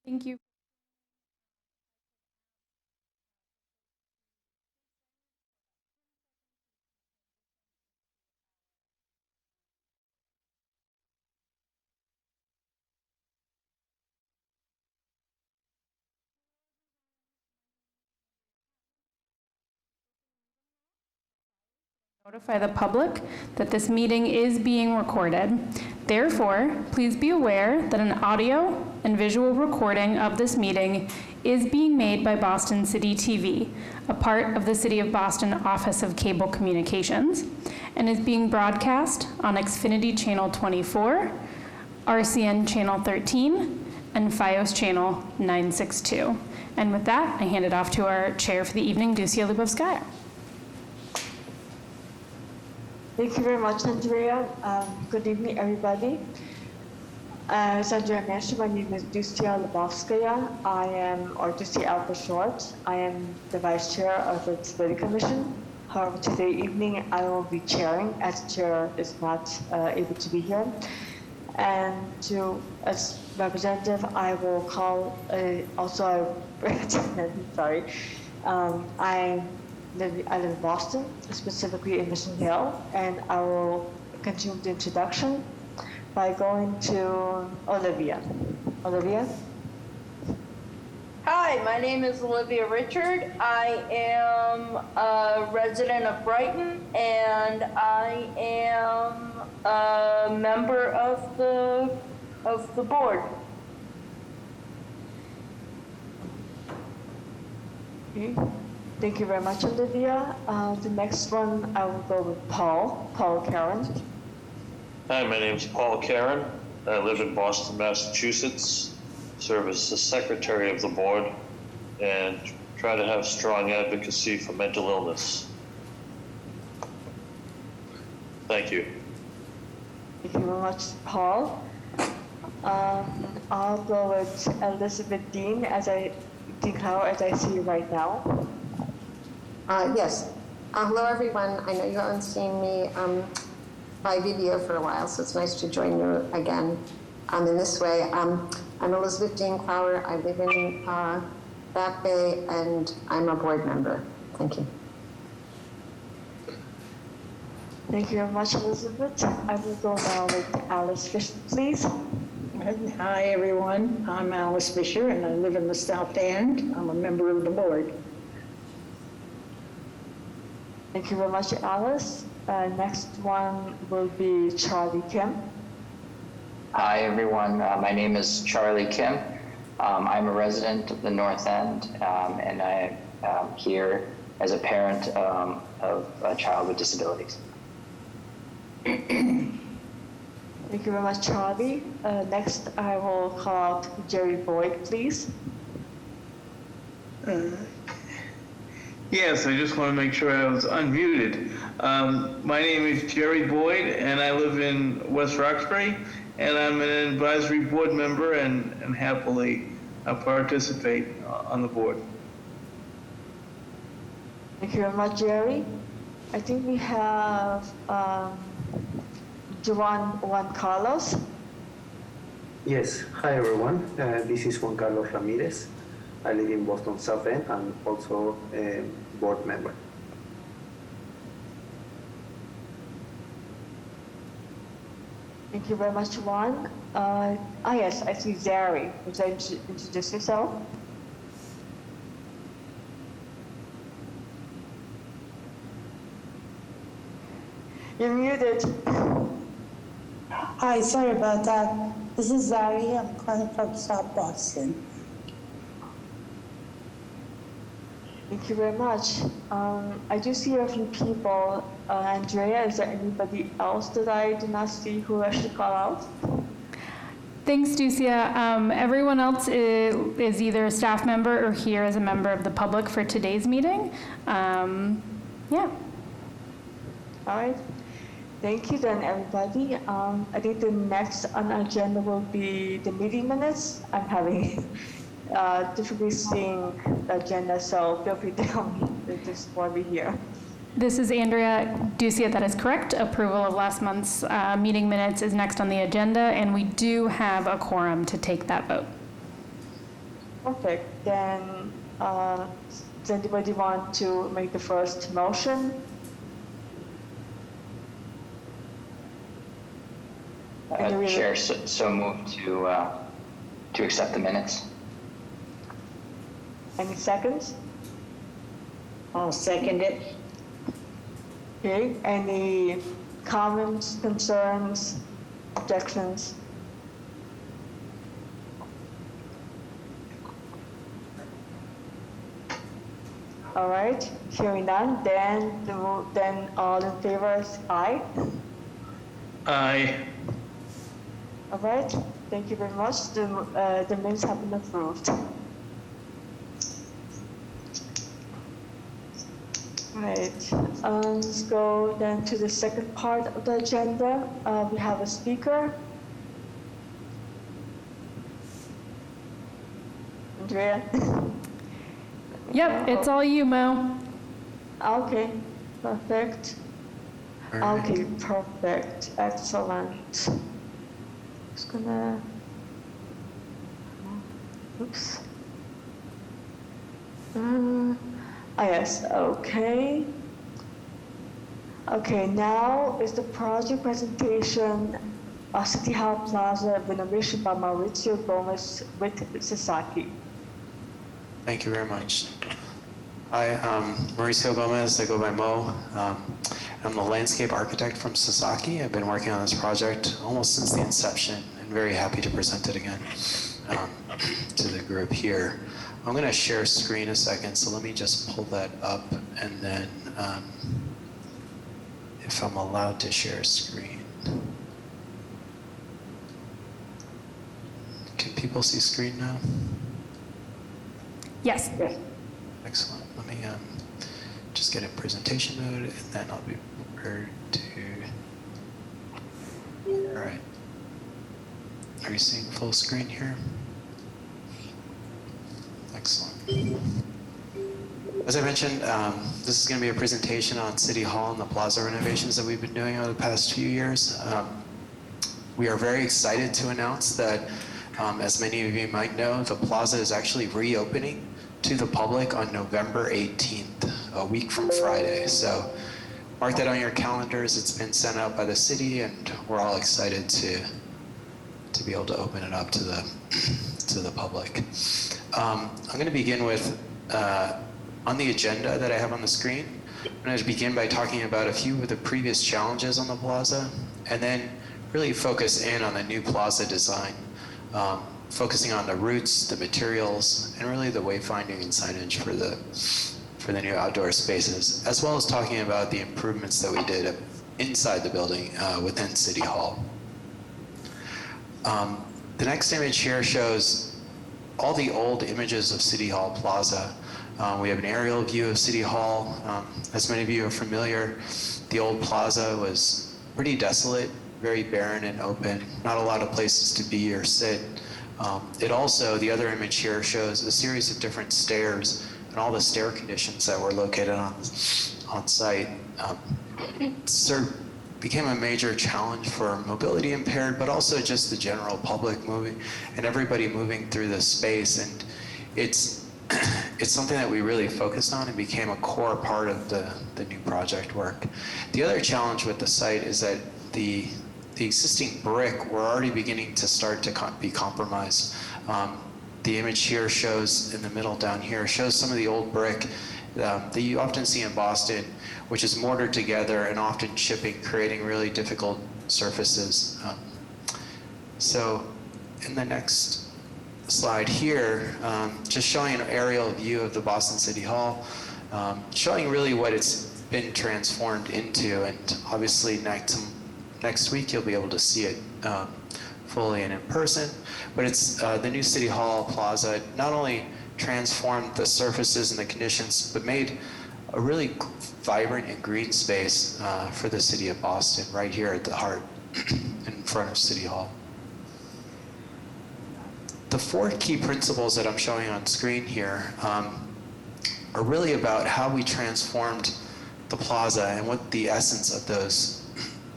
Thank you. Notify the public that this meeting is being recorded. Therefore, please be aware that an audio and visual recording of this meeting is being made by Boston City TV, a part of the City of Boston Office of Cable Communications, and is being broadcast on Xfinity Channel 24, RCN Channel 13, and FiOS Channel 962. And with that, I hand it off to our chair for the evening, Ducia Lubovskaya. Thank you very much, Andrea. Good evening, everybody. As Andrea mentioned, my name is Ducia Lubovskaya. I am, or Ducia L for short. I am the Vice Chair of the Disability Commission. However, today evening I will be chairing as the chair is not able to be here. And as representative, I will call, sorry. I live in Boston, specifically in Mission Hill, and I will continue the introduction by going to Olivia. Olivia? Hi, my name is Olivia Richard. I am a resident of Brighton, and I am a member of the board. Okay. Thank you very much, Olivia. The next one, I will go with Paul Karen. Hi, my name is Paul Karen. I live in Boston, Massachusetts, serve as the secretary of the board, and try to have strong advocacy for mental illness. Thank you. Thank you very much, Paul. I'll go with Elizabeth Dean as I see you right now. Yes. Hello, everyone. I know you haven't seen me by video for a while, so it's nice to join you again in this way. I'm Elizabeth Dean Clower. I live in Back Bay, and I'm a board member. Thank you. Thank you very much, Elizabeth. I will go now with Alice Fisher, please. Hi, everyone. I'm Alice Fisher, and I live in the South End. I'm a member of the board. Thank you very much, Alice. Next one will be Charlie Kim. Hi, everyone. My name is Charlie Kim. I'm a resident of the North End, and I am here as a parent of a child with disabilities. Thank you very much, Charlie. Next, I will call out Jerry Boyd, please. Yes, I just want to make sure I was unmuted. My name is Jerry Boyd, and I live in West Roxbury, and I'm an advisory board member and happily participate on the board. Thank you very much, Jerry. I think we have Juan Carlos. Yes, hi everyone. This is Juan Carlos Ramirez. I live in Boston South End. I'm also a board member. Thank you very much, Juan. Yes, I see Zari. Would you like to introduce yourself? You're muted. Hi, sorry about that. This is Zari. I'm calling from South Boston. Thank you very much. I do see a few people. Andrea, is there anybody else that I do not see who I should call out? Thanks, Ducia. Everyone else is either a staff member or here as a member of the public for today's meeting. Yeah. All right. Thank you then, everybody. I think the next on our agenda will be the meeting minutes. I'm having difficulty seeing the agenda, so feel free to tell me if this will be here. This is Andrea Ducia, that is correct. Approval of last month's meeting minutes is next on the agenda, and we do have a quorum to take that vote. Perfect. Then, does anybody want to make the first motion? Chair, so moved to accept the minutes. Any seconds? I'll second it. Okay, any comments, concerns, objections? All right, hearing none, then all in favor is aye. Aye. All right, thank you very much. The minutes have been approved. Right, let's go then to the second part of the agenda. We have a speaker. Andrea? Yep, it's all you, Mo. Okay, perfect. Okay, perfect, excellent. Just gonna, oops. Yes, okay. Okay, now is the project presentation of City Hall Plaza renovation by Mauricio Gomez with Sasaki. Thank you very much. Hi, I'm Mauricio Gomez. I go by Mo. I'm the landscape architect from Sasaki. I've been working on this project almost since the inception and very happy to present it again to the group here. I'm going to share screen a second, so let me just pull that up and then if I'm allowed to share screen. Can people see screen now? Yes. Excellent. Let me just get in presentation mode, and then I'll be prepared to. All right. Are you seeing full screen here? Excellent. As I mentioned, this is going to be a presentation on City Hall and the plaza renovations that we've been doing over the past few years. We are very excited to announce that, as many of you might know, the plaza is actually reopening to the public on November 18th, a week from Friday. So mark that on your calendars. It's been sent out by the city, and we're all excited to be able to open it up to the public. I'm going to begin with, on the agenda that I have on the screen, I'm going to begin by talking about a few of the previous challenges on the plaza, and then really focus in on the new plaza design. Focusing on the routes, the materials, and really the wayfinding and signage for the new outdoor spaces, as well as talking about the improvements that we did inside the building within City Hall. The next image here shows all the old images of City Hall Plaza. We have an aerial view of City Hall. As many of you are familiar, the old plaza was pretty desolate, very barren and open, not a lot of places to be or sit. It also, the other image here shows a series of different stairs and all the stair conditions that were located on site. Became a major challenge for mobility impaired, but also just the general public moving and everybody moving through the space. And it's something that we really focused on and became a core part of the new project work. The other challenge with the site is that the existing brick, we're already beginning to start to be compromised. The image here shows, in the middle down here, shows some of the old brick that you often see in Boston, which is mortared together and often chipping, creating really difficult surfaces. So in the next slide here, just showing an aerial view of the Boston City Hall, showing really what it's been transformed into, and obviously next week you'll be able to see it fully and in person. But it's the new City Hall Plaza not only transformed the surfaces and the conditions, but made a really vibrant and green space for the city of Boston right here at the heart in front of City Hall. The four key principles that I'm showing on screen here are really about how we transformed the plaza and what the essence of those,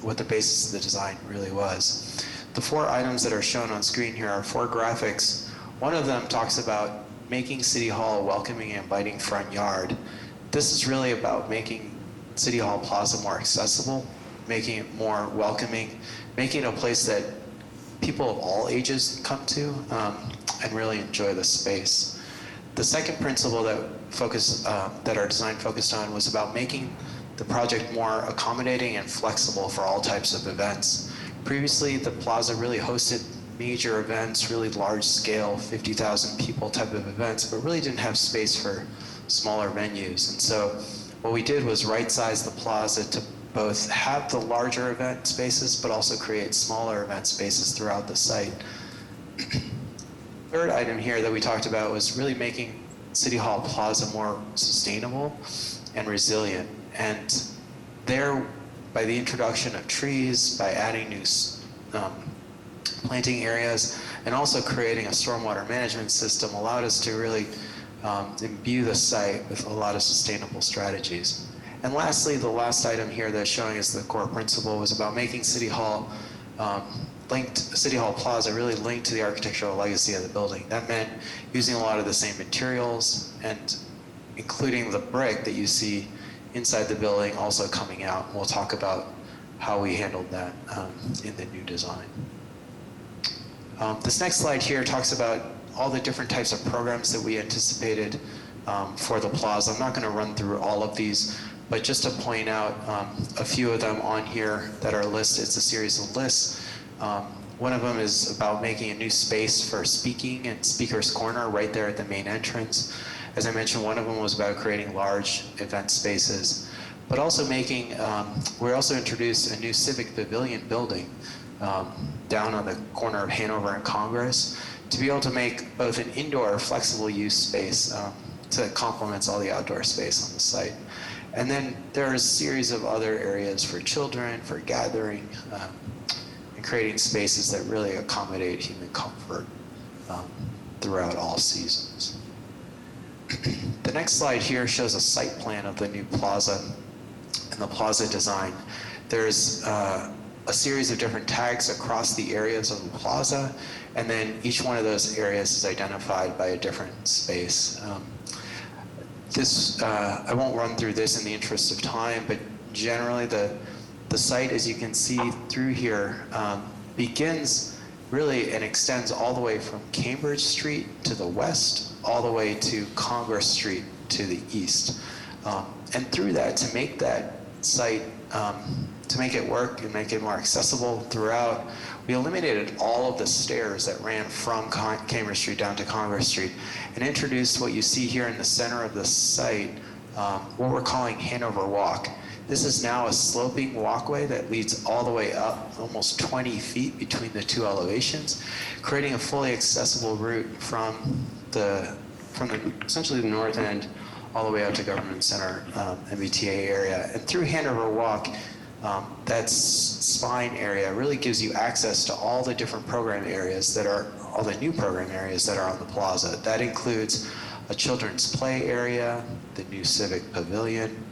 what the basis of the design really was. The four items that are shown on screen here are four graphics. One of them talks about making City Hall a welcoming and inviting front yard. This is really about making City Hall Plaza more accessible, making it more welcoming, making it a place that people of all ages come to and really enjoy the space. The second principle that our design focused on was about making the project more accommodating and flexible for all types of events. Previously, the plaza really hosted major events, really large scale, 50,000 people type of events, but really didn't have space for smaller venues. And so what we did was right-size the plaza to both have the larger event spaces, but also create smaller event spaces throughout the site. Third item here that we talked about was really making City Hall Plaza more sustainable and resilient. And there, by the introduction of trees, by adding new planting areas, and also creating a stormwater management system, allowed us to really imbue the site with a lot of sustainable strategies. And lastly, the last item here that's showing us the core principle was about making City Hall City Hall Plaza really linked to the architectural legacy of the building. That meant using a lot of the same materials and including the brick that you see inside the building also coming out. We'll talk about how we handled that in the new design. This next slide here talks about all the different types of programs that we anticipated for the plaza. I'm not going to run through all of these, but just to point out a few of them on here that are listed. It's a series of lists. One of them is about making a new space for speaking and Speaker's Corner right there at the main entrance. As I mentioned, one of them was about creating large event spaces, but also we also introduced a new Civic Pavilion building down on the corner of Hanover and Congress to be able to make both an indoor flexible use space to complement all the outdoor space on the site. And then there are a series of other areas for children, for gathering, and creating spaces that really accommodate human comfort throughout all seasons. The next slide here shows a site plan of the new plaza and the plaza design. There's a series of different tags across the areas of the plaza, and then each one of those areas is identified by a different space. I won't run through this in the interest of time, but generally the site, as you can see through here, begins really and extends all the way from Cambridge Street to the west, all the way to Congress Street to the east. And through that, to make that site, to make it work and make it more accessible throughout, we eliminated all of the stairs that ran from Cambridge Street down to Congress Street and introduced what you see here in the center of the site, what we're calling Hanover Walk. This is now a sloping walkway that leads all the way up almost 20 feet between the two elevations, creating a fully accessible route from essentially the north end all the way out to Government Center, MBTA area. And through Hanover Walk, that spine area really gives you access to all the different program areas all the new program areas that are on the plaza. That includes a children's play area, the new Civic Pavilion,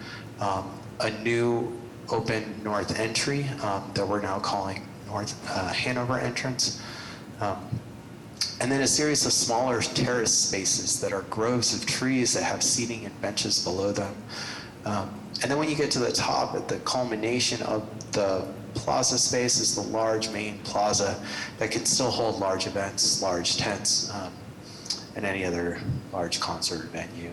a new open north entry that we're now calling North Hanover entrance, and then a series of smaller terrace spaces that are groves of trees that have seating and benches below them. And then when you get to the top, at the culmination of the plaza space is the large main plaza that can still hold large events, large tents, and any other large concert venue.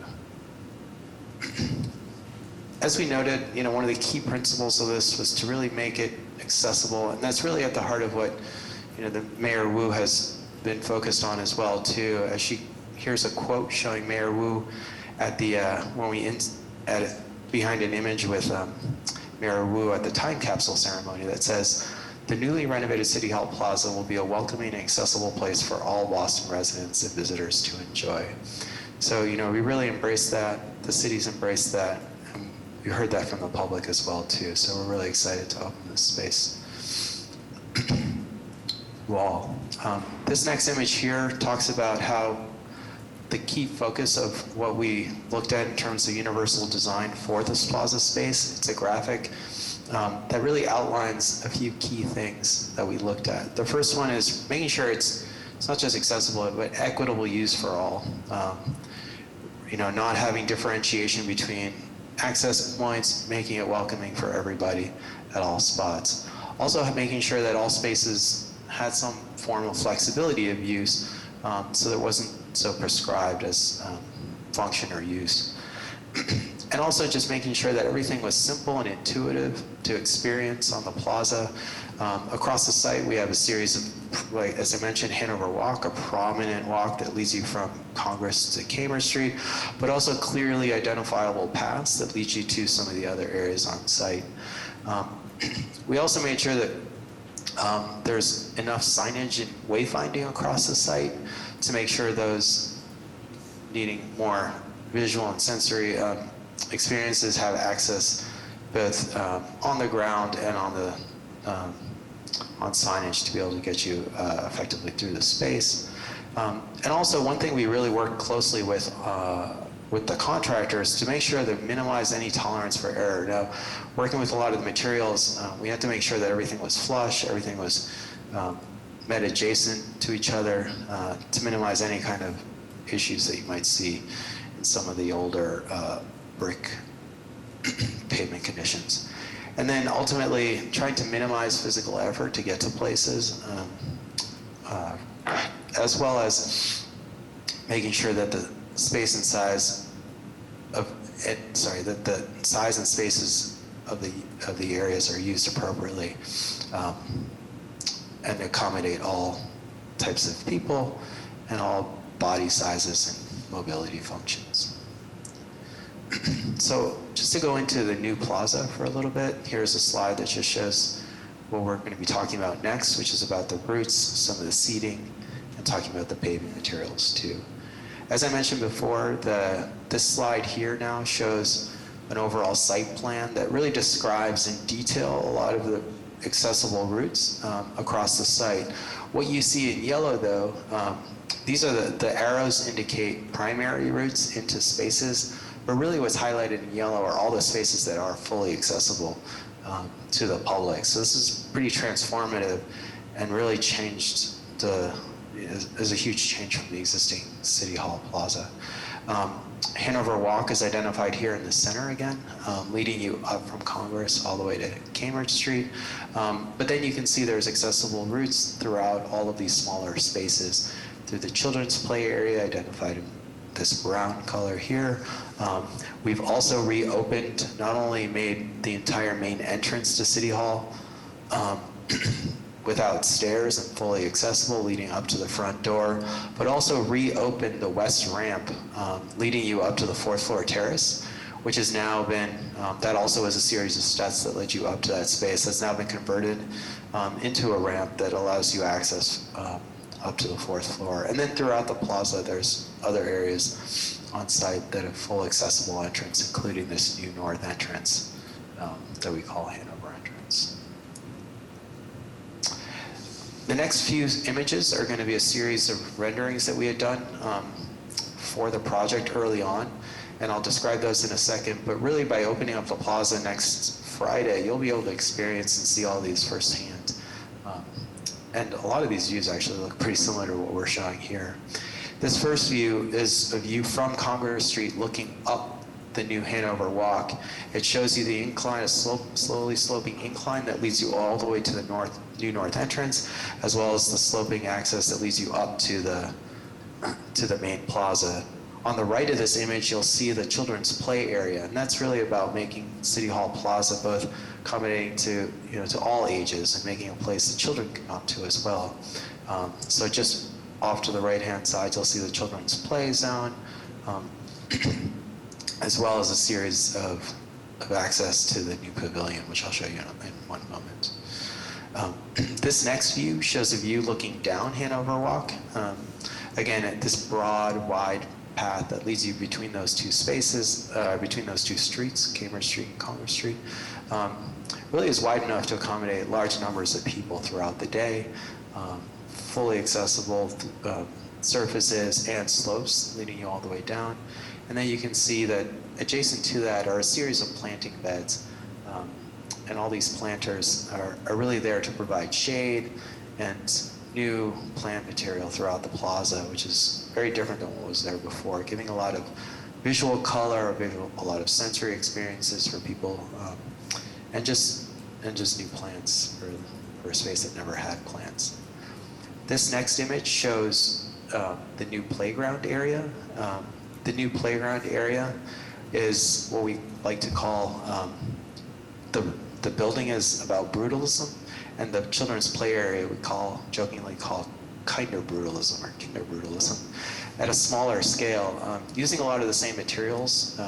As we noted, one of the key principles of this was to really make it accessible, and that's really at the heart of what the Mayor Wu has been focused on as well too. Here's a quote showing Mayor Wu at the behind an image with Mayor Wu at the time capsule ceremony that says, "The newly renovated City Hall Plaza will be a welcoming and accessible place for all Boston residents and visitors to enjoy." So we really embraced that. The city's embraced that. We heard that from the public as well too, so we're really excited to open this space. Wall. This next image here talks about how the key focus of what we looked at in terms of universal design for this plaza space. It's a graphic that really outlines a few key things that we looked at. The first one is making sure it's it's not just accessible, but equitable use for all. Not having differentiation between access points, making it welcoming for everybody at all spots. Also making sure that all spaces had some form of flexibility of use, so that it wasn't so prescribed as function or use. And also just making sure that everything was simple and intuitive to experience on the plaza. Across the site, we have a series of, like, as I mentioned, Hanover Walk, a prominent walk that leads you from Congress to Cambridge Street, but also clearly identifiable paths that lead you to some of the other areas on site. We also made sure that there's enough signage and wayfinding across the site to make sure those needing more visual and sensory experiences have access both on the ground and on signage to be able to get you effectively through the space. And also one thing we really worked closely with the contractors to make sure to minimize any tolerance for error. Now, working with a lot of the materials, we had to make sure that everything was flush, everything was met adjacent to each other to minimize any kind of issues that you might see in some of the older brick pavement conditions. And then ultimately trying to minimize physical effort to get to places, as well as making sure that the space and size that the size and spaces of the areas are used appropriately, and accommodate all types of people and all body sizes and mobility functions. So just to go into the new plaza for a little bit, here's a slide that just shows what we're going to be talking about next, which is about the routes, some of the seating, and talking about the paving materials too. As I mentioned before, this slide here now shows an overall site plan that really describes in detail a lot of the accessible routes across the site. What you see in yellow though, these are the arrows indicate primary routes into spaces, but really what's highlighted in yellow are all the spaces that are fully accessible to the public. So this is pretty transformative and really changed is a huge change from the existing City Hall Plaza. Hanover Walk is identified here in the center again, leading you up from Congress all the way to Cambridge Street. But then you can see there's accessible routes throughout all of these smaller spaces through the children's play area identified in this brown color here. We've also reopened, not only made the entire main entrance to City Hall without stairs and fully accessible leading up to the front door, but also reopened the west ramp leading you up to the 4th floor terrace, which has now been, that also is a series of steps that led you up to that space. That's now been converted into a ramp that allows you access up to the 4th floor. And then throughout the plaza, there's other areas on site that have full accessible entrance, including this new north entrance that we call Hanover entrance. The next few images are going to be a series of renderings that we had done for the project early on, and I'll describe those in a second. But really, by opening up the plaza next Friday, you'll be able to experience and see all these firsthand. And a lot of these views actually look pretty similar to what we're showing here. This first view is a view from Congress Street looking up the new Hanover Walk. It shows you the incline, a slowly sloping incline that leads you all the way to the new north entrance, as well as the sloping access that leads you up to the main plaza. On the right of this image, you'll see the children's play area, and that's really about making City Hall Plaza both accommodating to all ages and making a place that children can come to as well. So just off to the right-hand side, you'll see the children's play zone, as well as a series of access to the new pavilion, which I'll show you in one moment. This next view shows a view looking down Hanover Walk. Again, at this broad, wide path that leads you between those two spaces, between those two streets, Cambridge Street and Congress Street, really is wide enough to accommodate large numbers of people throughout the day, fully accessible surfaces and slopes leading you all the way down. And then you can see that adjacent to that are a series of planting beds. And all these planters are really there to provide shade and new plant material throughout the plaza, which is very different than what was there before, giving a lot of visual color, a lot of sensory experiences for people, and just new plants for a space that never had plants. This next image shows the new playground area. The new playground area is what we like to call the building is about brutalism, and the children's play area we jokingly call kinder brutalism or kinder brutalism at a smaller scale, using a lot of the same materials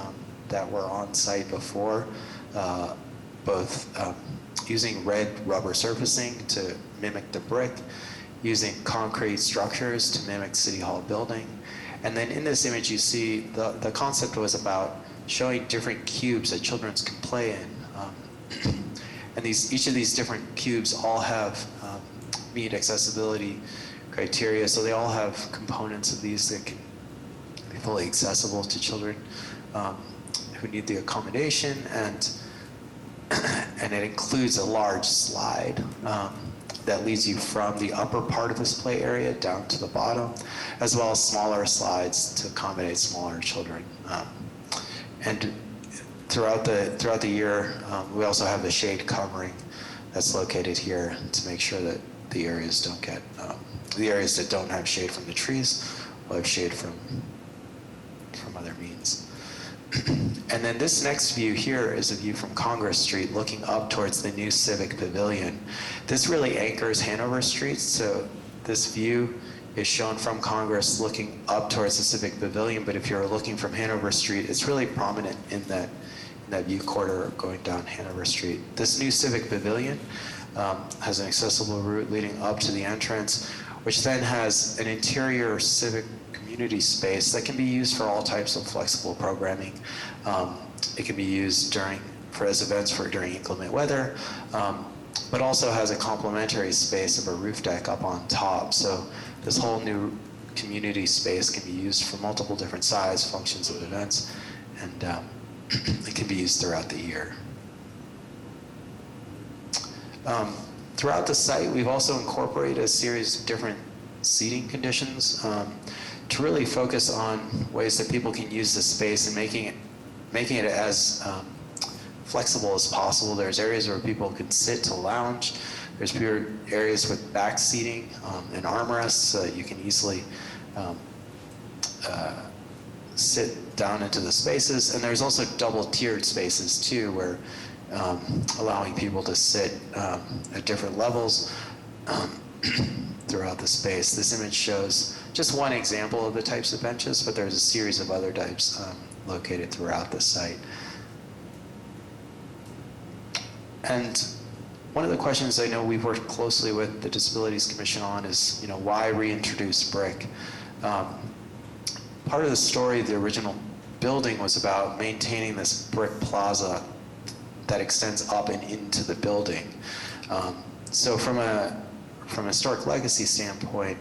that were on site before, both using red rubber surfacing to mimic the brick, using concrete structures to mimic City Hall building. And then in this image you see the concept was about showing different cubes that children can play in. And each of these different cubes all have meet accessibility criteria, so they all have components of these that can be fully accessible to children who need the accommodation, and it includes a large slide that leads you from the upper part of this play area down to the bottom, as well as smaller slides to accommodate smaller children. And throughout the year, we also have the shade covering that's located here to make sure that the areas that don't have shade from the trees will have shade from other means. And then this next view here is a view from Congress Street looking up towards the new Civic Pavilion. This really anchors Hanover Street, so this view is shown from Congress looking up towards the Civic Pavilion, but if you're looking from Hanover Street, it's really prominent in that view corridor going down Hanover Street. This new Civic Pavilion has an accessible route leading up to the entrance, which then has an interior civic community space that can be used for all types of flexible programming. It can be used as events during inclement weather, but also has a complementary space of a roof deck up on top. So this whole new community space can be used for multiple different size functions of events, and it can be used throughout the year. Throughout the site, we've also incorporated a series of different seating conditions to really focus on ways that people can use the space and making it as flexible as possible. There's areas where people can sit to lounge. There's areas with back seating and armrests, so that you can easily sit down into the spaces. And there's also double-tiered spaces too, where allowing people to sit at different levels throughout the space. This image shows just one example of the types of benches, but there's a series of other types located throughout the site. And one of the questions I know we've worked closely with the Disabilities Commission on is, why reintroduce brick? Part of the story of the original building was about maintaining this brick plaza that extends up and into the building. So from a historic legacy standpoint,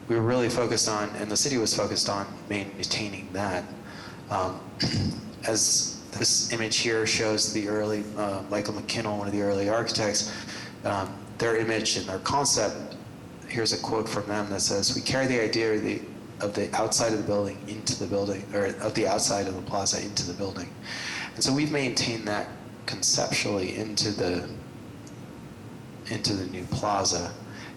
we were really focused on, and the city was focused on maintaining that. As this image here shows the early, Michael McKinnell, one of the early architects, their image and their concept, here's a quote from them that says, "We carry the idea of the outside of the building into the building, or of the outside of the plaza into the building." And so we've maintained that conceptually into the new plaza.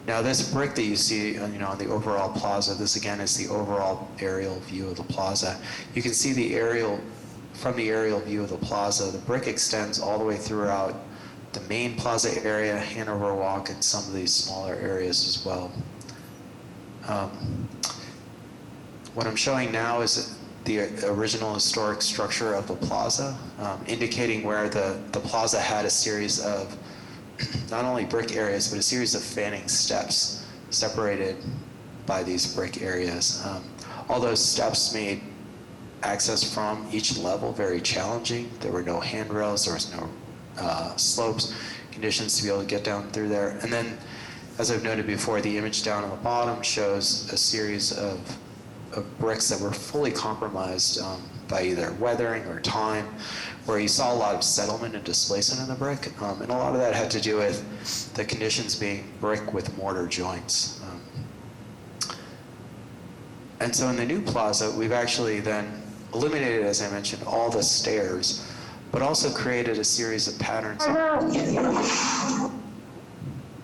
Now this brick that you see on the overall plaza, this again is the overall aerial view of the plaza. You can see from the aerial view of the plaza, the brick extends all the way throughout the main plaza area, Hanover Walk, and some of these smaller areas as well. What I'm showing now is the original historic structure of the plaza, indicating where the plaza had a series of not only brick areas, but a series of fanning steps separated by these brick areas. All those steps made access from each level very challenging. There were no handrails, there was no slopes, conditions to be able to get down through there. And then, as I've noted before, the image down on the bottom shows a series of bricks that were fully compromised by either weathering or time, where you saw a lot of settlement and displacement in the brick. And a lot of that had to do with the conditions being brick with mortar joints. And so in the new plaza, we've actually then eliminated, as I mentioned, all the stairs, but also created a series of patterns.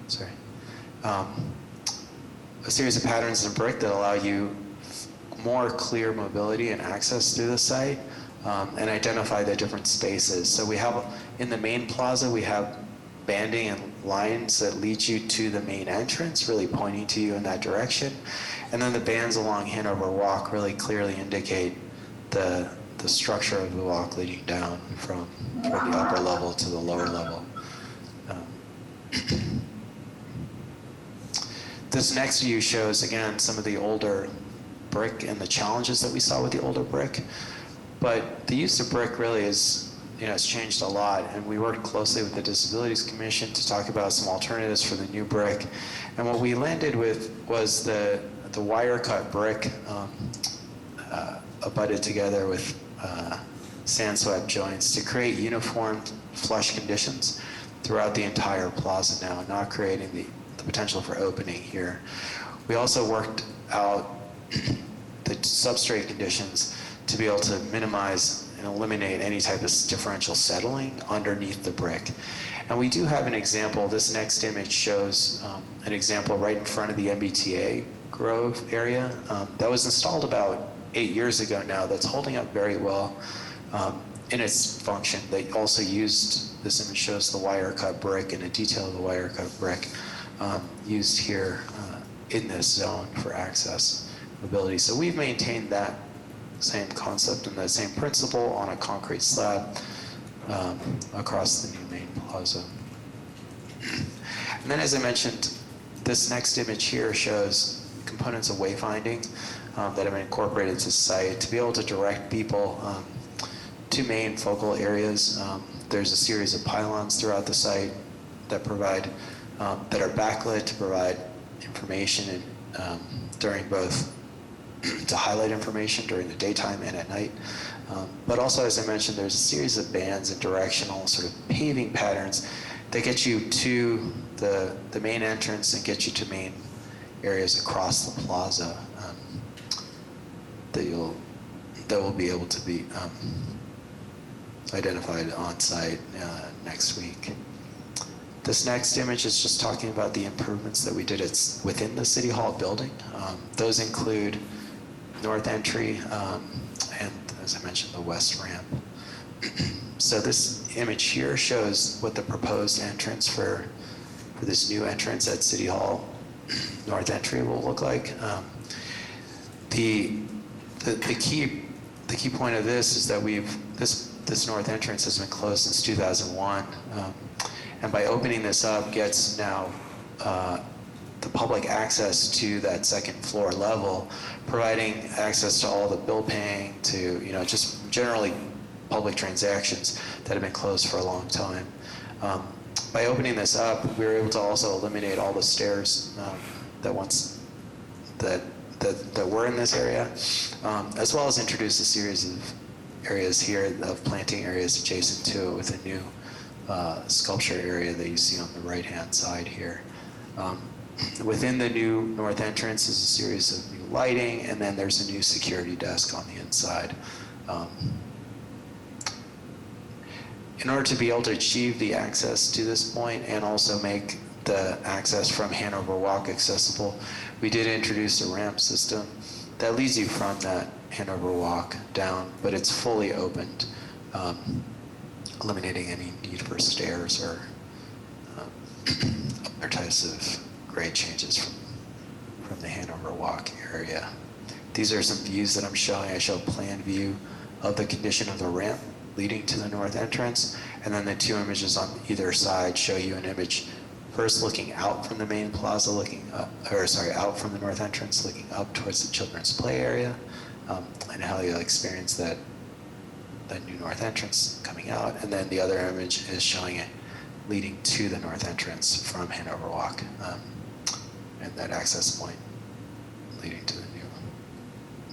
Sorry. A series of patterns in brick that allow you more clear mobility and access through the site, and identify the different spaces. So we have, in the main plaza, we have banding and lines that lead you to the main entrance, really pointing to you in that direction. And then the bands along Hanover Walk really clearly indicate the structure of the walk leading down from the upper level to the lower level. This next view shows, again, some of the older brick and the challenges that we saw with the older brick. But the use of brick really is, it's changed a lot. And we worked closely with the Disabilities Commission to talk about some alternatives for the new brick. And what we landed with was the wire cut brick abutted together with sand swept joints to create uniform flush conditions throughout the entire plaza now, not creating the potential for opening here. We also worked out the substrate conditions to be able to minimize and eliminate any type of differential settling underneath the brick. And we do have an example. This next image shows an example right in front of the MBTA Grove area that was installed about 8 years ago now, that's holding up very well in its function. They also used, this image shows the wire cut brick and a detail of the wire cut brick used here in this zone for access mobility. So we've maintained that same concept and that same principle on a concrete slab across the new main plaza. And then, as I mentioned, this next image here shows components of wayfinding that have been incorporated to the site to be able to direct people to main focal areas. There's a series of pylons throughout the site that provide, that are backlit to provide information during both, to highlight information during the daytime and at night. But also, as I mentioned, there's a series of bands and directional sort of paving patterns that get you to the main entrance and get you to main areas across the plaza that will be able to be identified on site next week. This next image is just talking about the improvements that we did within the City Hall building. Those include north entry and, as I mentioned, the west ramp. So this image here shows what the proposed entrance for this new entrance at City Hall north entry will look like. The key point of this is that this north entrance has been closed since 2001, and by opening this up gets now the public access to that second floor level, providing access to all the bill paying, to just generally public transactions that have been closed for a long time. By opening this up, we were able to also eliminate all the stairs that were in this area, as well as introduce a series of areas here of planting areas adjacent to it with a new sculpture area that you see on the right-hand side here. Within the new north entrance is a series of new lighting, and then there's a new security desk on the inside. In order to be able to achieve the access to this point and also make the access from Hanover Walk accessible, we did introduce a ramp system that leads you from that Hanover Walk down, but it's fully opened, eliminating any need for stairs or other types of grade changes from the Hanover Walk area. These are some views that I'm showing. I show a plan view of the condition of the ramp leading to the north entrance, and then the two images on either side show you an image first looking out from the main plaza, out from the north entrance, looking up towards the children's play area, and how you'll experience that new north entrance coming out. And then the other image is showing it leading to the north entrance from Hanover Walk, and that access point leading to the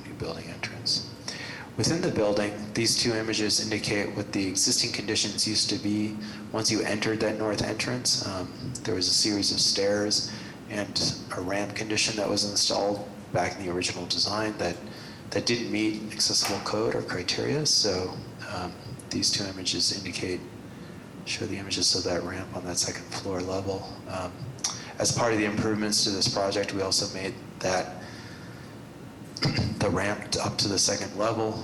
new building entrance. Within the building, these two images indicate what the existing conditions used to be once you entered that north entrance. There was a series of stairs and a ramp condition that was installed back in the original design that didn't meet accessible code or criteria. So these two images show the images of that ramp on that second floor level. As part of the improvements to this project, we also made the ramp up to the second level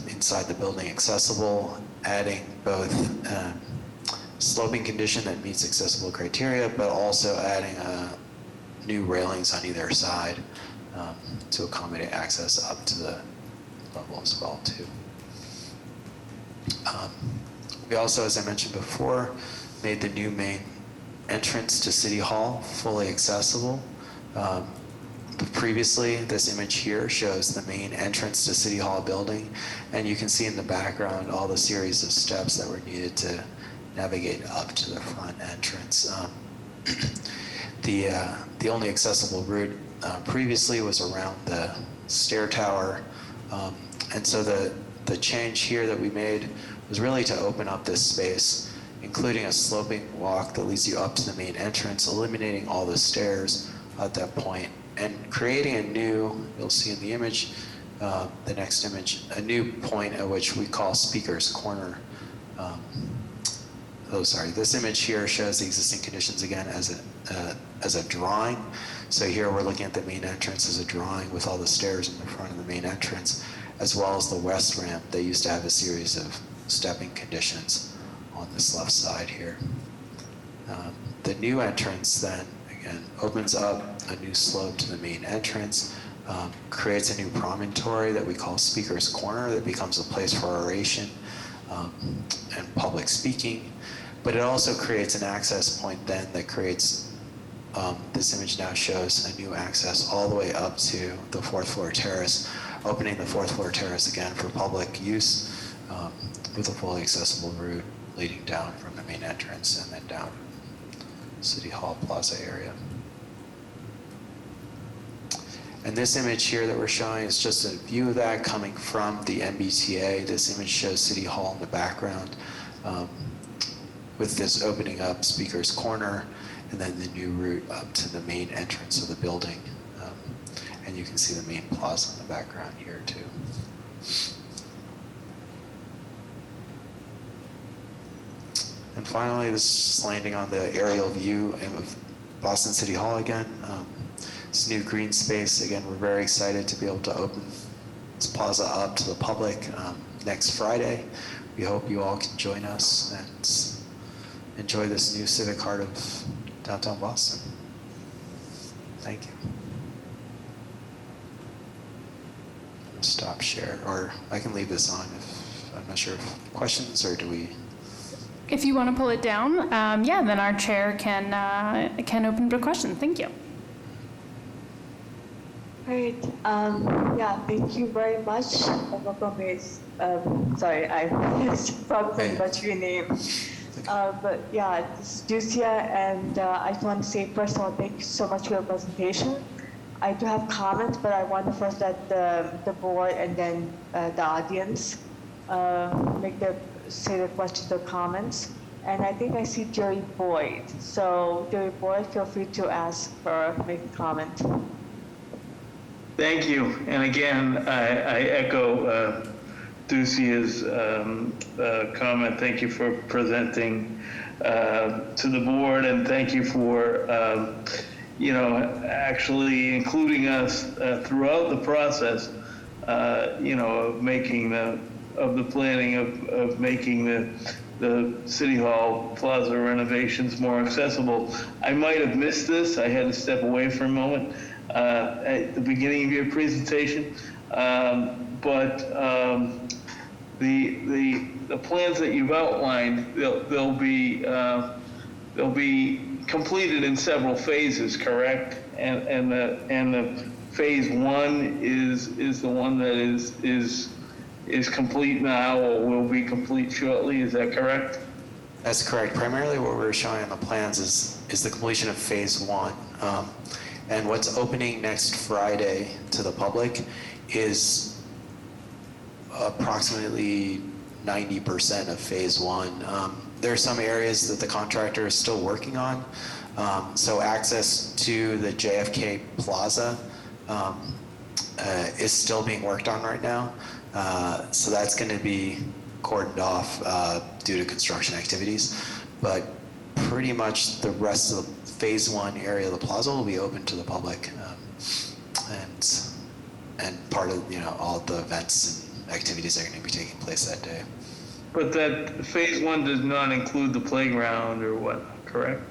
inside the building accessible, adding both sloping condition that meets accessible criteria, but also adding new railings on either side to accommodate access up to the level as well too. We also, as I mentioned before, made the new main entrance to City Hall fully accessible. Previously, this image here shows the main entrance to City Hall building, and you can see in the background all the series of steps that were needed to navigate up to the front entrance. The only accessible route previously was around the stair tower, and so the change here that we made was really to open up this space, including a sloping walk that leads you up to the main entrance, eliminating all the stairs at that point, and creating a new, you'll see in the image, the next image, a new point at which we call Speaker's Corner. This image here shows the existing conditions again as a drawing. So here we're looking at the main entrance as a drawing with all the stairs in the front of the main entrance, as well as the west ramp. They used to have a series of stepping conditions on this left side here. The new entrance then, again, opens up a new slope to the main entrance, creates a new promontory that we call Speaker's Corner that becomes a place for oration and public speaking. But it also creates an access point then that creates, this image now shows a new access all the way up to the fourth floor terrace, opening the fourth floor terrace again for public use with a fully accessible route leading down from the main entrance and then down City Hall Plaza area. And this image here that we're showing is just a view of that coming from the MBTA. This image shows City Hall in the background with this opening up Speaker's Corner and then the new route up to the main entrance of the building. And you can see the main plaza in the background here too. And finally, this is just landing on the aerial view of Boston City Hall again. This new green space, again, we're very excited to be able to open this plaza up to the public next Friday. We hope you all can join us and enjoy this new civic heart of downtown Boston. Thank you. Stop share, or I can leave this on if I'm not sure if questions, or do we? If you want to pull it down, yeah, then our chair can open to questions. Thank you. Great. Yeah, thank you very much. Sorry, I probably butchered your name. But yeah, this is Ducia, and I just want to say, first of all, thank you so much for your presentation. I do have comments, but I want to first let the board and then the audience say their questions or comments. And I think I see Jerry Boyd. So Jerry Boyd, feel free to make a comment. Thank you. And again, I echo Ducia's comment. Thank you for presenting to the board, and thank you for actually including us throughout the process, of making the planning of making the City Hall Plaza renovations more accessible. I might have missed this. I had to step away for a moment at the beginning of your presentation, but the plans that you've outlined, they'll be completed in several phases, correct? And the phase one is the one that is complete now or will be complete shortly. Is that correct? That's correct. Primarily what we're showing on the plans is the completion of phase one. And what's opening next Friday to the public is approximately 90% of phase one. There are some areas that the contractor is still working on. So access to the JFK Plaza is still being worked on right now. So that's going to be cordoned off due to construction activities. But pretty much the rest of the phase one area of the plaza will be open to the public. And part of, all the events and activities that are going to be taking place that day. But that phase one does not include the playground or what, correct?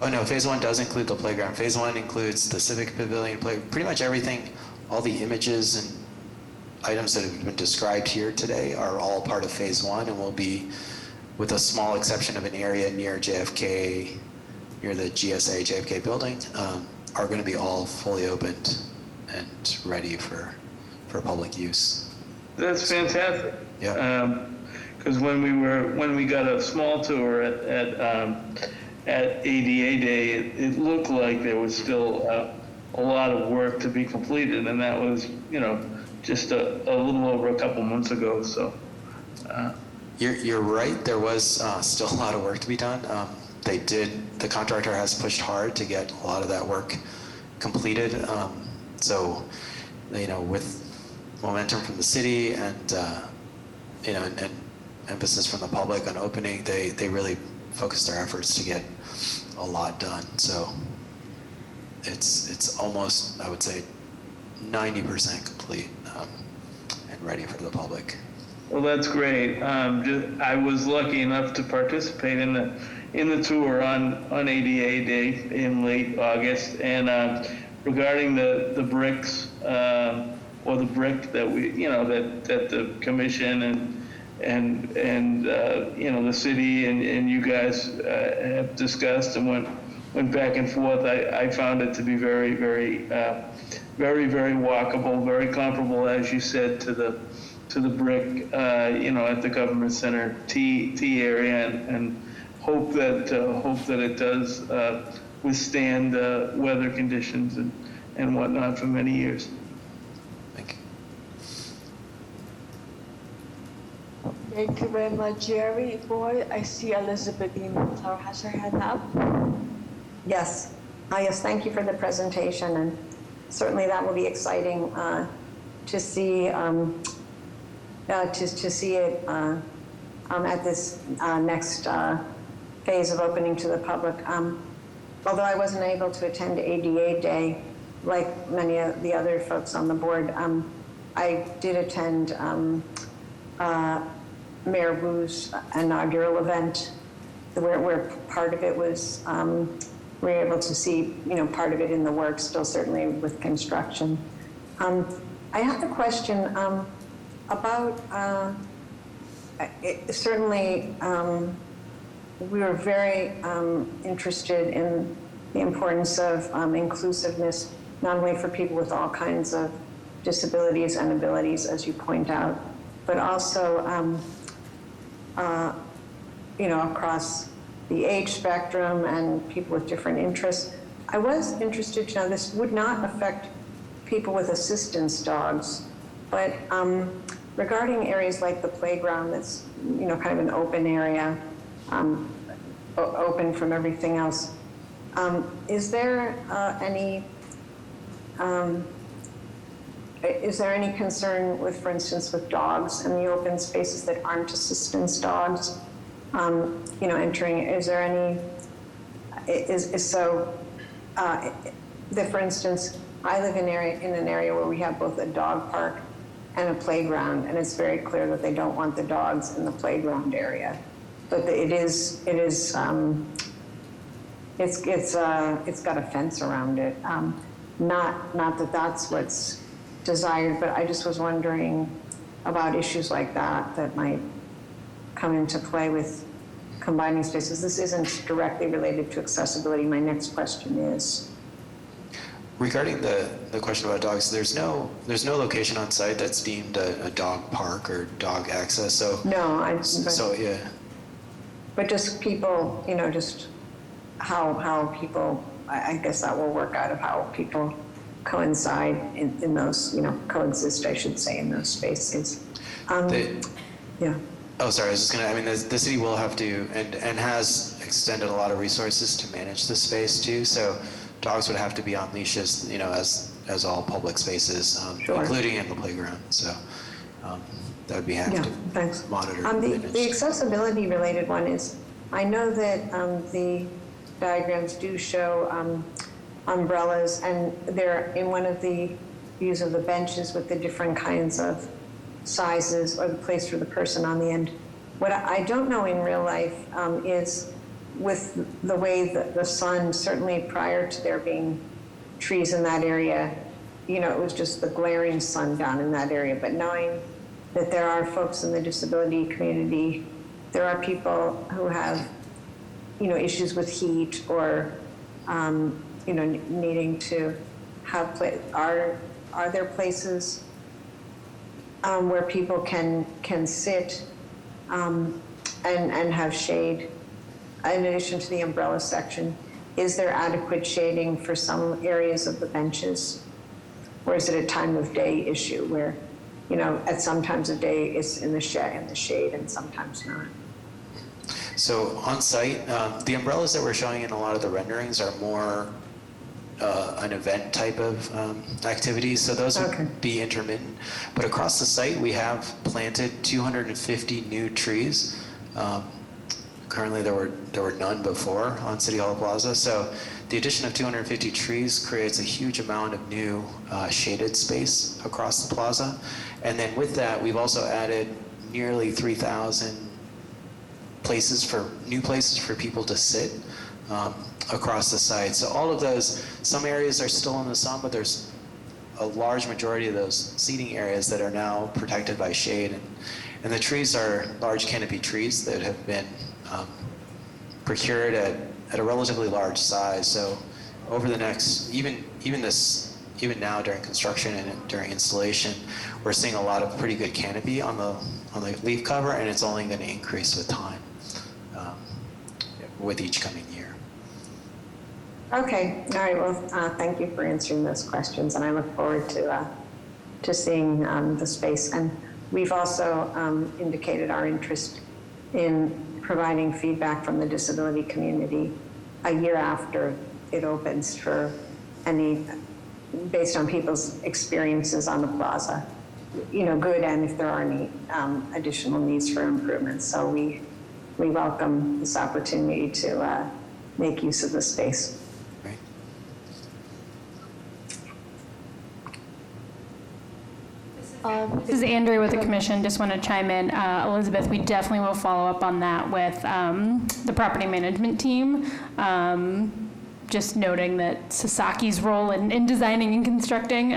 Oh no, phase one does include the playground. Phase one includes the civic pavilion, pretty much everything, all the images and items that have been described here today are all part of phase one and will be, with a small exception of an area near JFK, near the GSA JFK building, are going to be all fully opened and ready for public use. That's fantastic. Yeah. Because when we got a small tour at ADA Day, it looked like there was still a lot of work to be completed, and that was, just a little over a couple months ago. So. You're right. There was still a lot of work to be done. The contractor has pushed hard to get a lot of that work completed. So, with momentum from the city and and emphasis from the public on opening, they really focused their efforts to get a lot done. So it's almost, I would say, 90% complete and ready for the public. Well, that's great. I was lucky enough to participate in the tour on ADA Day in late August, and regarding the bricks or the brick that we, that the commission and the city and you guys have discussed and went back and forth. I found it to be very, very, very, very walkable, very comparable, as you said, to the brick, at the government center T area, and hope that it does withstand weather conditions and whatnot for many years. Thank you. Thank you very much, Jerry Boyd. I see Elizabeth Clower has her hand up. Yes. Yes, thank you for the presentation, and certainly that will be exciting to see to see it at this next phase of opening to the public. Although I wasn't able to attend ADA Day, like many of the other folks on the board, I did attend Mayor Wu's inaugural event, where part of it was, we were able to see, part of it in the works, still certainly with construction. I have a question about, certainly, we were very interested in the importance of inclusiveness, not only for people with all kinds of disabilities and abilities, as you point out, but also, across the age spectrum and people with different interests. I was interested to know this would not affect people with assistance dogs, but regarding areas like the playground that's, kind of an open area, open from everything else, is there any concern with, for instance, with dogs in the open spaces that aren't assistance dogs, entering? Is there any? For instance, I live in an area where we have both a dog park and a playground, and it's very clear that they don't want the dogs in the playground area. But it's got a fence around it. Not that that's what's desired, but I just was wondering about issues like that might come into play with combining spaces. This isn't directly related to accessibility. My next question is. Regarding the question about dogs, there's no location on site that's deemed a dog park or dog access. So no, yeah. But just people, just how people. I guess that will work out of how people coincide in those, coexist, I should say, in those spaces. Yeah. Oh, sorry, I was just gonna, I mean, the city will have to, and has extended a lot of resources to manage this space too, so dogs would have to be on leashes, as all public spaces, Sure. including in the playground, so that would be have Yeah, to thanks. monitor. The accessibility related one is, I know that the diagrams do show umbrellas, and they're in one of the views of the benches with the different kinds of sizes or the place for the person on the end. What I don't know in real life is with the way that the sun, certainly prior to there being trees in that area, it was just the glaring sun down in that area. But knowing that there are folks in the disability community, there are people who have, issues with heat or, needing to have, are there places where people can sit and have shade in addition to the umbrella section? Is there adequate shading for some areas of the benches? Or is it a time of day issue where, at some times of day it's in the shade and sometimes not? So on site, the umbrellas that we're showing in a lot of the renderings are more an event type of activities, so those would be intermittent. But across the site, we have planted 250 new trees. Currently, there were none before on City Hall Plaza. So the addition of 250 trees creates a huge amount of new shaded space across the plaza. And then with that, we've also added nearly 3,000 new places for people to sit across the site. So all of those, some areas are still in the sun, but there's a large majority of those seating areas that are now protected by shade. And the trees are large canopy trees that have been procured at a relatively large size. So over the next, even now during construction and during installation, we're seeing a lot of pretty good canopy on the leaf cover, and it's only going to increase with time, with each coming year. Okay, all right, well, thank you for answering those questions, and I look forward to seeing the space. And we've also indicated our interest in providing feedback from the disability community a year after it opens for any, based on people's experiences on the plaza, good, and if there are any additional needs for improvements. So we welcome this opportunity to make use of the space. Right. This is Andrea with the commission. Just want to chime in. Elizabeth, we definitely will follow up on that with the property management team. Just noting that Sasaki's role in designing and constructing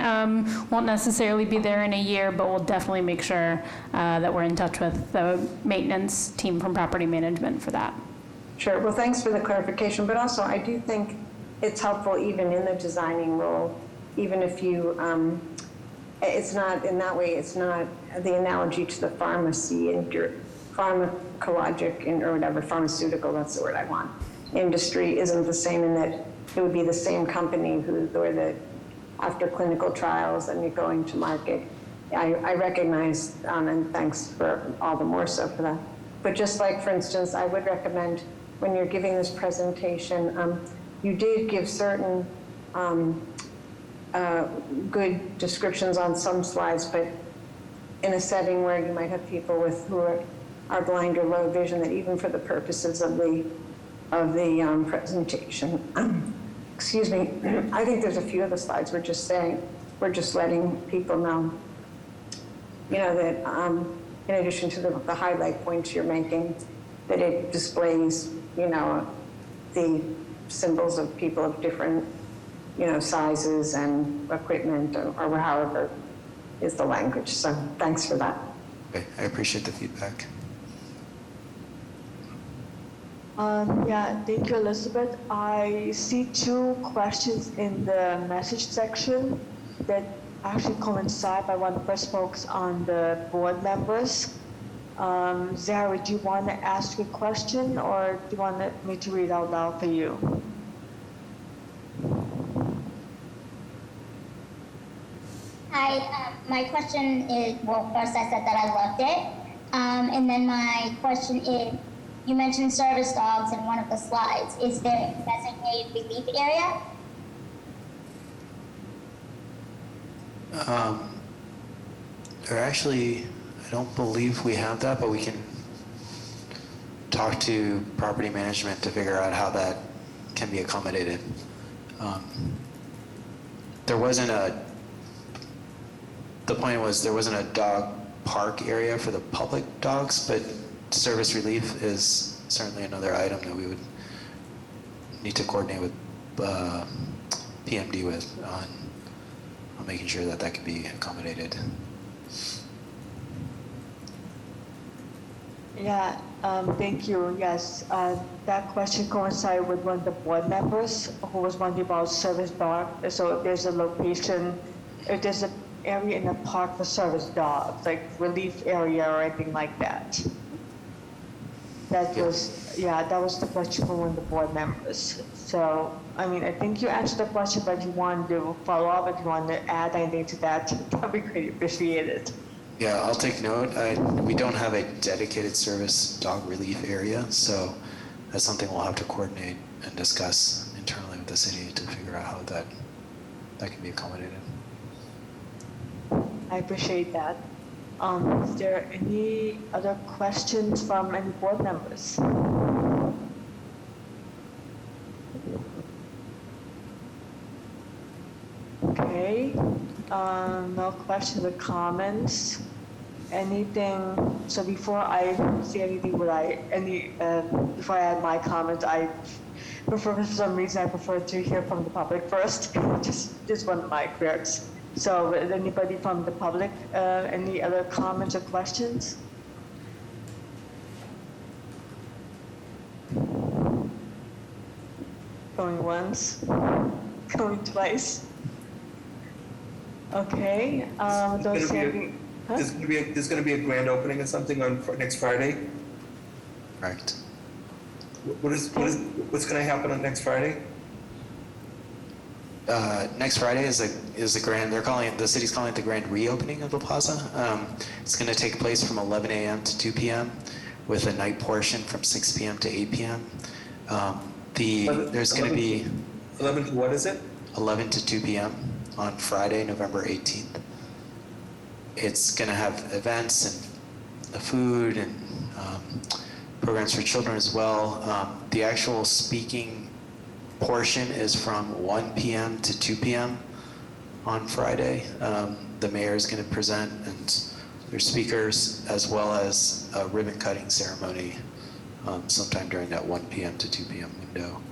won't necessarily be there in a year, but we'll definitely make sure that we're in touch with the maintenance team from property management for that. Sure. Well, thanks for the clarification, but also I do think it's helpful even in the designing role, even if you, it's not, in that way, it's not the analogy to the pharmacy and your pharmacologic or whatever, pharmaceutical, that's the word I want, industry isn't the same in that it would be the same company where the after clinical trials and you're going to market. I recognize, and thanks for all the more so for that. But just like, for instance, I would recommend when you're giving this presentation, you did give certain good descriptions on some slides, but in a setting where you might have people who are blind or low vision, that even for the purposes of the presentation, excuse me, I think there's a few of the slides we're just letting people know, that in addition to the highlight points you're making, that it displays, the symbols of people of different, sizes and equipment or however is the language. So thanks for that. Okay, I appreciate the feedback. Yeah, thank you, Elizabeth. I see two questions in the message section that actually coincide. I want to first focus on the board members. Zara, do you want to ask a question or do you want me to read out loud for you? My question is, well, first I said that I loved it. And then my question is, you mentioned service dogs in one of the slides. Is there a designated relief area? Or actually, I don't believe we have that, but we can talk to property management to figure out how that can be accommodated. There wasn't the point was there wasn't a dog park area for the public dogs, but service relief is certainly another item that we would need to coordinate with PMD with on making sure that that can be accommodated. Yeah, thank you. Yes, that question coincided with one of the board members who was wondering about service dog. So if there's a location, if there's an area in the park for service dogs, like relief area or anything like that. That was the question from one of the board members. So, I mean, I think you answered the question, but if you want to follow up, if you want to add anything to that, that would be greatly appreciated. Yeah, I'll take note. We don't have a dedicated service dog relief area, so that's something we'll have to coordinate and discuss internally with the city to figure out how that can be accommodated. I appreciate that. Is there any other questions from any board members? Okay, no questions or comments. Anything? So before I see anything, before I add my comments, I prefer, for some reason, I prefer to hear from the public first. just one of my queries. So, anybody from the public, any other comments or questions? Going once, going twice. Okay. Those having, huh? There's going to be a grand opening or something on next Friday. Right. What's going to happen on next Friday? Next Friday is the grand. The city's calling it the grand reopening of the plaza. It's going to take place from 11 a.m. to 2 p.m. with a night portion from 6 p.m. to 8 p.m. There's going to be 11 to what is it? 11 to 2 p.m. on Friday, November 18th. It's going to have events and the food and programs for children as well. The actual speaking portion is from 1 p.m. to 2 p.m. on Friday. The mayor is going to present, and there's speakers as well as a ribbon cutting ceremony sometime during that 1 p.m. to 2 p.m. window.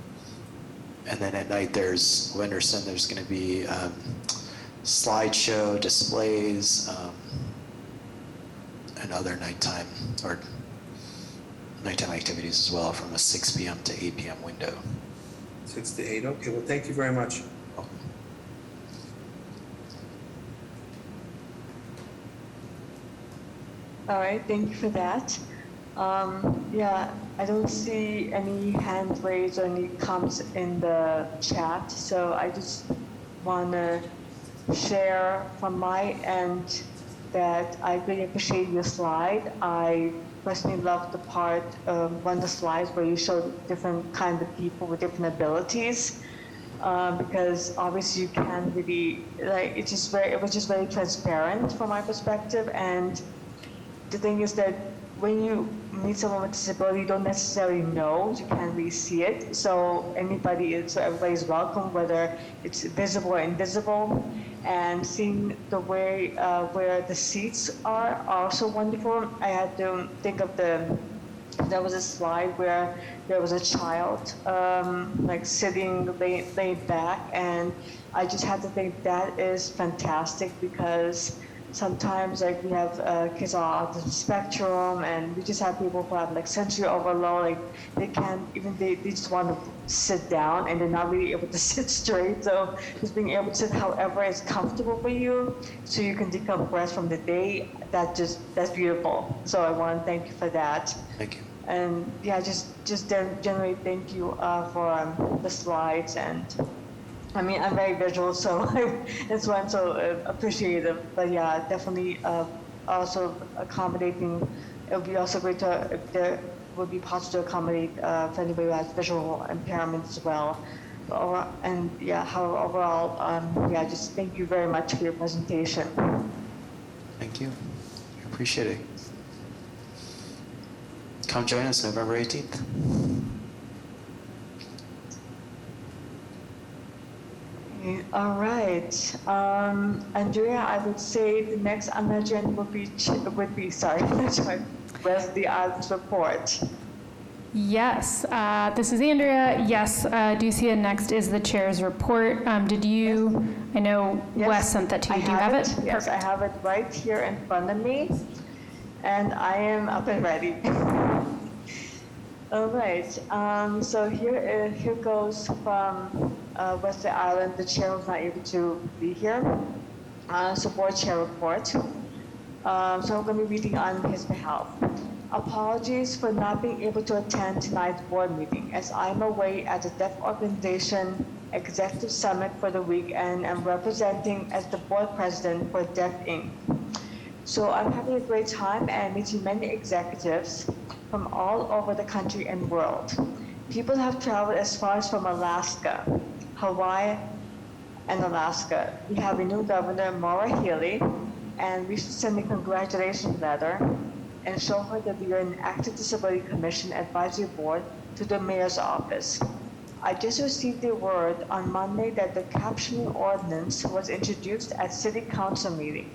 And then at night, there's going to be slideshow displays and other nighttime activities as well from a 6 p.m. to 8 p.m. window. 6 to 8. Okay, well, thank you very much. All right, thank you for that. I don't see any hand raised or any comments in the chat, so I just want to share from my end that I really appreciate your slide. I personally love the part one of the slides where you showed different kinds of people with different abilities, because obviously you can't really it was just very transparent from my perspective. And the thing is that when you meet someone with disability, you don't necessarily know, you can't really see it. So everybody's welcome, whether it's visible or invisible. And seeing the way where the seats are also wonderful. I had to think of there was a slide where there was a child sitting laid back, and I just had to think that is fantastic, because sometimes we have kids on the spectrum, and we just have people who have sensory overload, they can't even, they just want to sit down and they're not really able to sit straight. So just being able to sit however is comfortable for you so you can decompress from the day, that's beautiful. So I want to thank you for that. Thank you. And just generally thank you for the slides, and I mean, I'm very visual, so that's why I'm so appreciative. But yeah, definitely also accommodating. It would be also great to, if there would be possible to accommodate for anybody who has visual impairments as well. And yeah, how overall, yeah, just thank you very much for your presentation. Thank you. I appreciate it. Come join us November 18th. All right, Andrea, I would say the next on the agenda would be sorry, was the Islands report. Yes, this is Andrea. Yes, Ducia, next is the chair's report. Did you, I know Yes, Wes sent that to you. Do you have it? Yes, I have it right here in front of me, and I am up and ready. All right, so here goes from Wesley Island. The chair was not able to be here. So board chair report. So I'm going to be reading on his behalf. Apologies for not being able to attend tonight's board meeting, as I'm away at the Deaf Organization Executive Summit for the week and am representing as the board president for Deaf Inc. So I'm having a great time and meeting many executives from all over the country and world. People have traveled as far as from Alaska, Hawaii, and Alaska. We have a new governor, Maura Healey, and we should send a congratulations letter and show her that we are an active disability commission advisory board to the mayor's office. I just received the word on Monday that the captioning ordinance was introduced at city council meeting.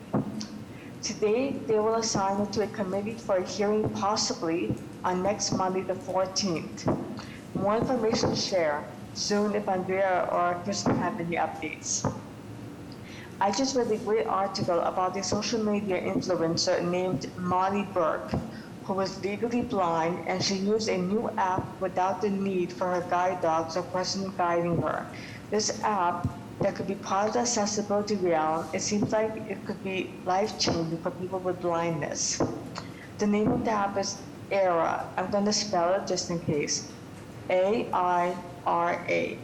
Today, they will assign it to a committee for a hearing possibly on next Monday, the 14th. More information to share soon if Andrea or Kristen have any updates. I just read a great article about a social media influencer named Molly Burke, who was legally blind, and she used a new app without the need for her guide dogs or person guiding her. This app that could be part of the accessibility realm, it seems like it could be life-changing for people with blindness. The name of the app is Aira. I'm going to spell it just in case. A-I-R-A.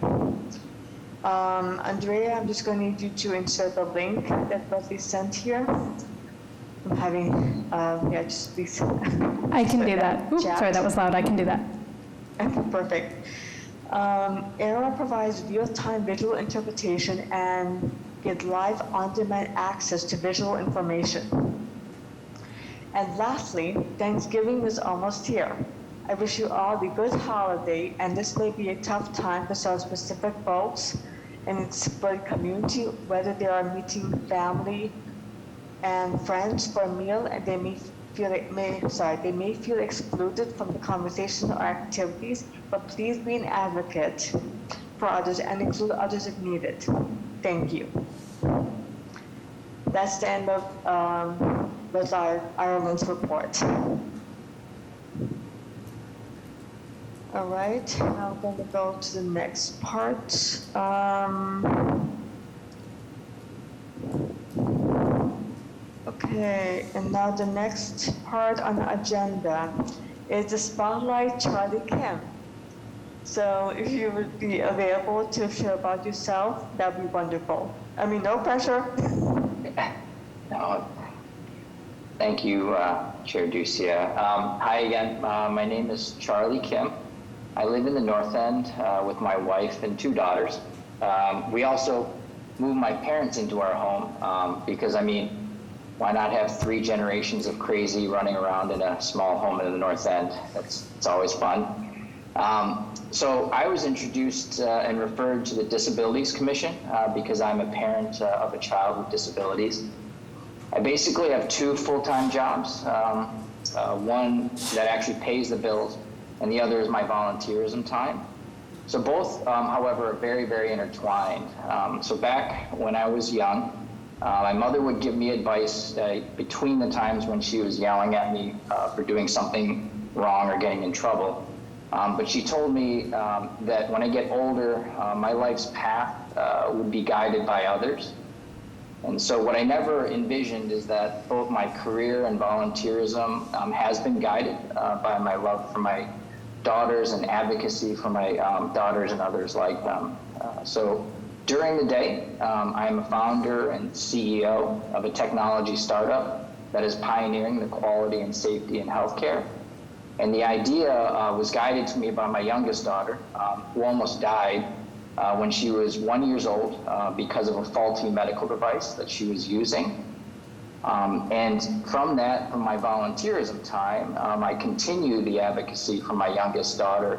Andrea, I'm just going to need you to insert the link that Wesley sent here. I'm having, yeah, just please. I can do that. Oops, sorry, that was loud. I can do that. Okay, perfect. Aira provides real-time visual interpretation and get live on-demand access to visual information. And lastly, Thanksgiving is almost here. I wish you all a good holiday, and this may be a tough time for some specific folks in the disability community, whether they are meeting family and friends for a meal, and they may feel excluded from the conversation or activities, but please be an advocate for others and include others if needed. Thank you. That's the end of Ireland's report. All right, now I'm going to go to the next part. Okay, and now the next part on the agenda is the Spotlight Charlie Kim. So if you would be available to share about yourself, that'd be wonderful. I mean, no pressure. No. Thank you, Chair Ducia. Hi again. My name is Charlie Kim. I live in the North End with my wife and 2 daughters. We also moved my parents into our home because, I mean, why not have 3 generations of crazy running around in a small home in the North End? It's always fun. So I was introduced and referred to the Disabilities Commission because I'm a parent of a child with disabilities. I basically have 2 full-time jobs, one that actually pays the bills, and the other is my volunteerism time. So both, however, are very, very intertwined. So back when I was young, my mother would give me advice between the times when she was yelling at me for doing something wrong or getting in trouble. But she told me that when I get older, my life's path would be guided by others. And so what I never envisioned is that both my career and volunteerism has been guided by my love for my daughters and advocacy for my daughters and others like them. So During the day, I am a founder and CEO of a technology startup that is pioneering the quality and safety in healthcare. And the idea was guided to me by my youngest daughter, who almost died when she was 1 year old because of a faulty medical device that she was using. And from my volunteerism time, I continue the advocacy for my youngest daughter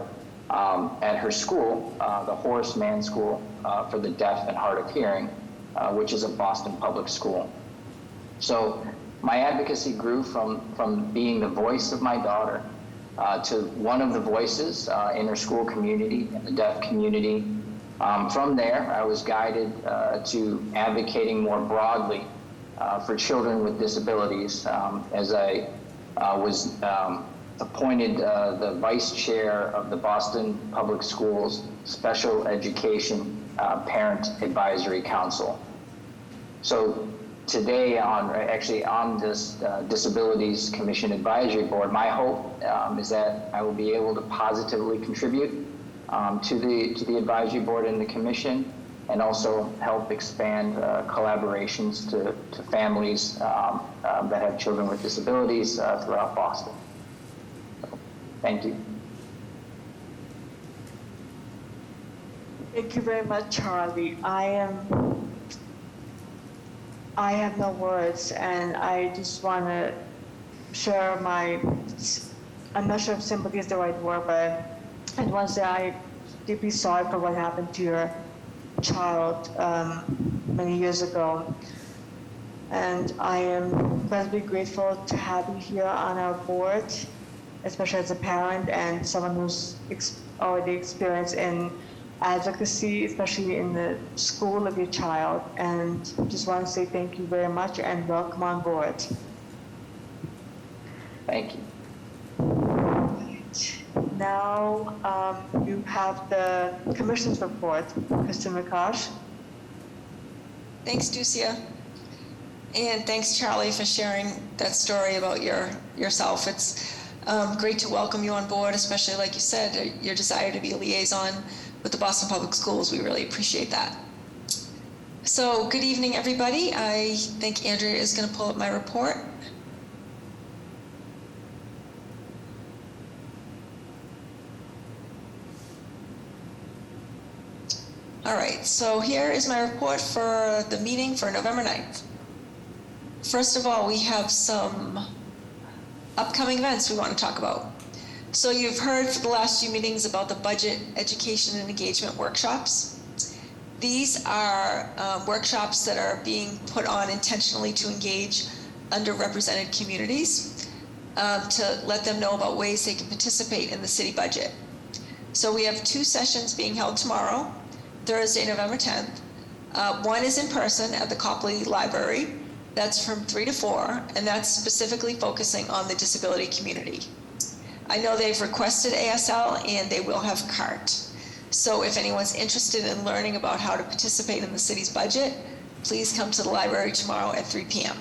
at her school, the Horace Mann School for the Deaf and Hard of Hearing, which is a Boston public school. So my advocacy grew from being the voice of my daughter to one of the voices in her school community, in the deaf community. From there, I was guided to advocating more broadly for children with disabilities as I was appointed the vice chair of the Boston Public Schools Special Education Parent Advisory Council. So today on this Disabilities Commission Advisory Board, my hope is that I will be able to positively contribute to the advisory board and the commission, and also help expand collaborations to families that have children with disabilities throughout Boston. So, thank you. Thank you very much, Charlie. I have no words, and I just want to share I'm not sure if sympathy is the right word, but I want to say I'm deeply sorry for what happened to your child many years ago. And I am incredibly grateful to have you here on our board, especially as a parent and someone who's already experienced in advocacy, especially in the school of your child. And just want to say thank you very much and welcome on board. Thank you. Now you have the commission's report. Kristen Rakash. Thanks, Ducia. And thanks, Charlie, for sharing that story about yourself. It's great to welcome you on board, especially, like you said, your desire to be a liaison with the Boston Public Schools. We really appreciate that. So good evening, everybody. I think Andrea is going to pull up my report. All right, so here is my report for the meeting for November 9th. First of all, we have some upcoming events we want to talk about. So you've heard for the last few meetings about the budget, education, and engagement workshops. These are workshops that are being put on intentionally to engage underrepresented communities, to let them know about ways they can participate in the city budget. So we have 2 sessions being held tomorrow, Thursday, November 10th. One is in person at the Copley Library. That's from 3 to 4, and that's specifically focusing on the disability community. I know they've requested ASL, and they will have CART. So if anyone's interested in learning about how to participate in the city's budget, please come to the library tomorrow at 3 p.m.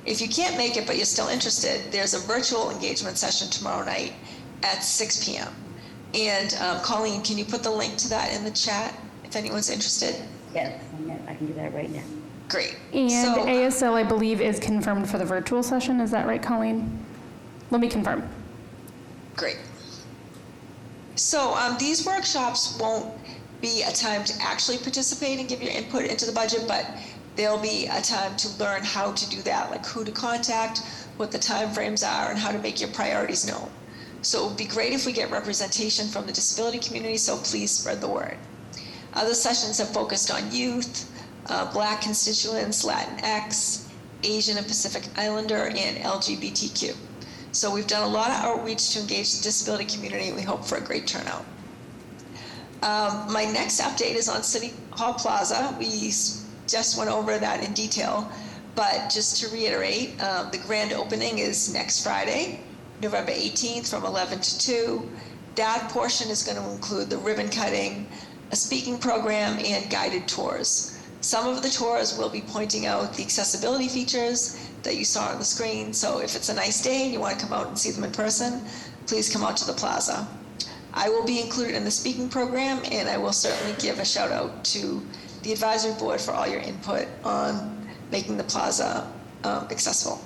If you can't make it, but you're still interested, there's a virtual engagement session tomorrow night at 6 p.m. And Colleen, can you put the link to that in the chat if anyone's interested? Yes, I can do that right now. Great. And So, ASL, I believe, is confirmed for the virtual session. Is that right, Colleen? Let me confirm. Great. So these workshops won't be a time to actually participate and give your input into the budget, but there'll be a time to learn how to do that, like who to contact, what the timeframes are, and how to make your priorities known. So it would be great if we get representation from the disability community, so please spread the word. Other sessions have focused on youth, Black constituents, Latinx, Asian and Pacific Islander, and LGBTQ. So we've done a lot of outreach to engage the disability community, and we hope for a great turnout. My next update is on City Hall Plaza. We just went over that in detail, but just to reiterate, the grand opening is next Friday, November 18th from 11 to 2. That portion is going to include the ribbon cutting, a speaking program, and guided tours. Some of the tours will be pointing out the accessibility features that you saw on the screen. So if it's a nice day and you want to come out and see them in person, please come out to the plaza. I will be included in the speaking program, and I will certainly give a shout out to the advisory board for all your input on making the plaza accessible.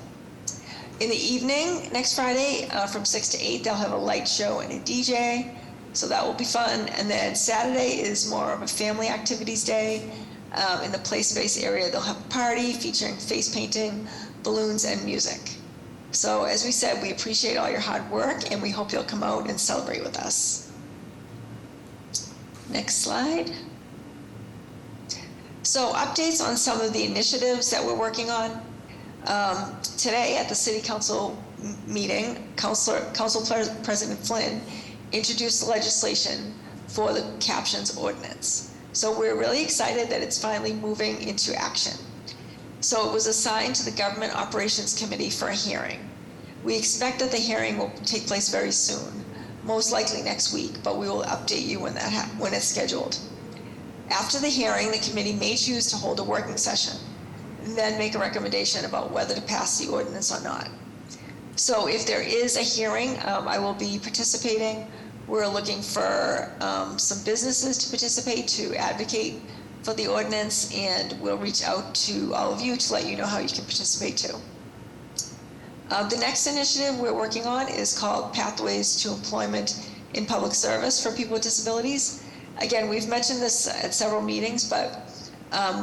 In the evening, next Friday, from 6 to 8, they'll have a light show and a DJ, so that will be fun. And then Saturday is more of a family activities day. In the play space area, they'll have a party featuring face painting, balloons, and music. So as we said, we appreciate all your hard work, and we hope you'll come out and celebrate with us. Next slide. So updates on some of the initiatives that we're working on. Today at the City Council meeting, Council President Flynn introduced the legislation for the captions ordinance. So we're really excited that it's finally moving into action. So it was assigned to the Government Operations Committee for a hearing. We expect that the hearing will take place very soon, most likely next week, but we will update you when it's scheduled. After the hearing, the committee may choose to hold a working session and then make a recommendation about whether to pass the ordinance or not. So if there is a hearing, I will be participating. We're looking for some businesses to participate, to advocate for the ordinance, and we'll reach out to all of you to let you know how you can participate too. The next initiative we're working on is called Pathways to Employment in Public Service for People with Disabilities. Again, we've mentioned this at several meetings, but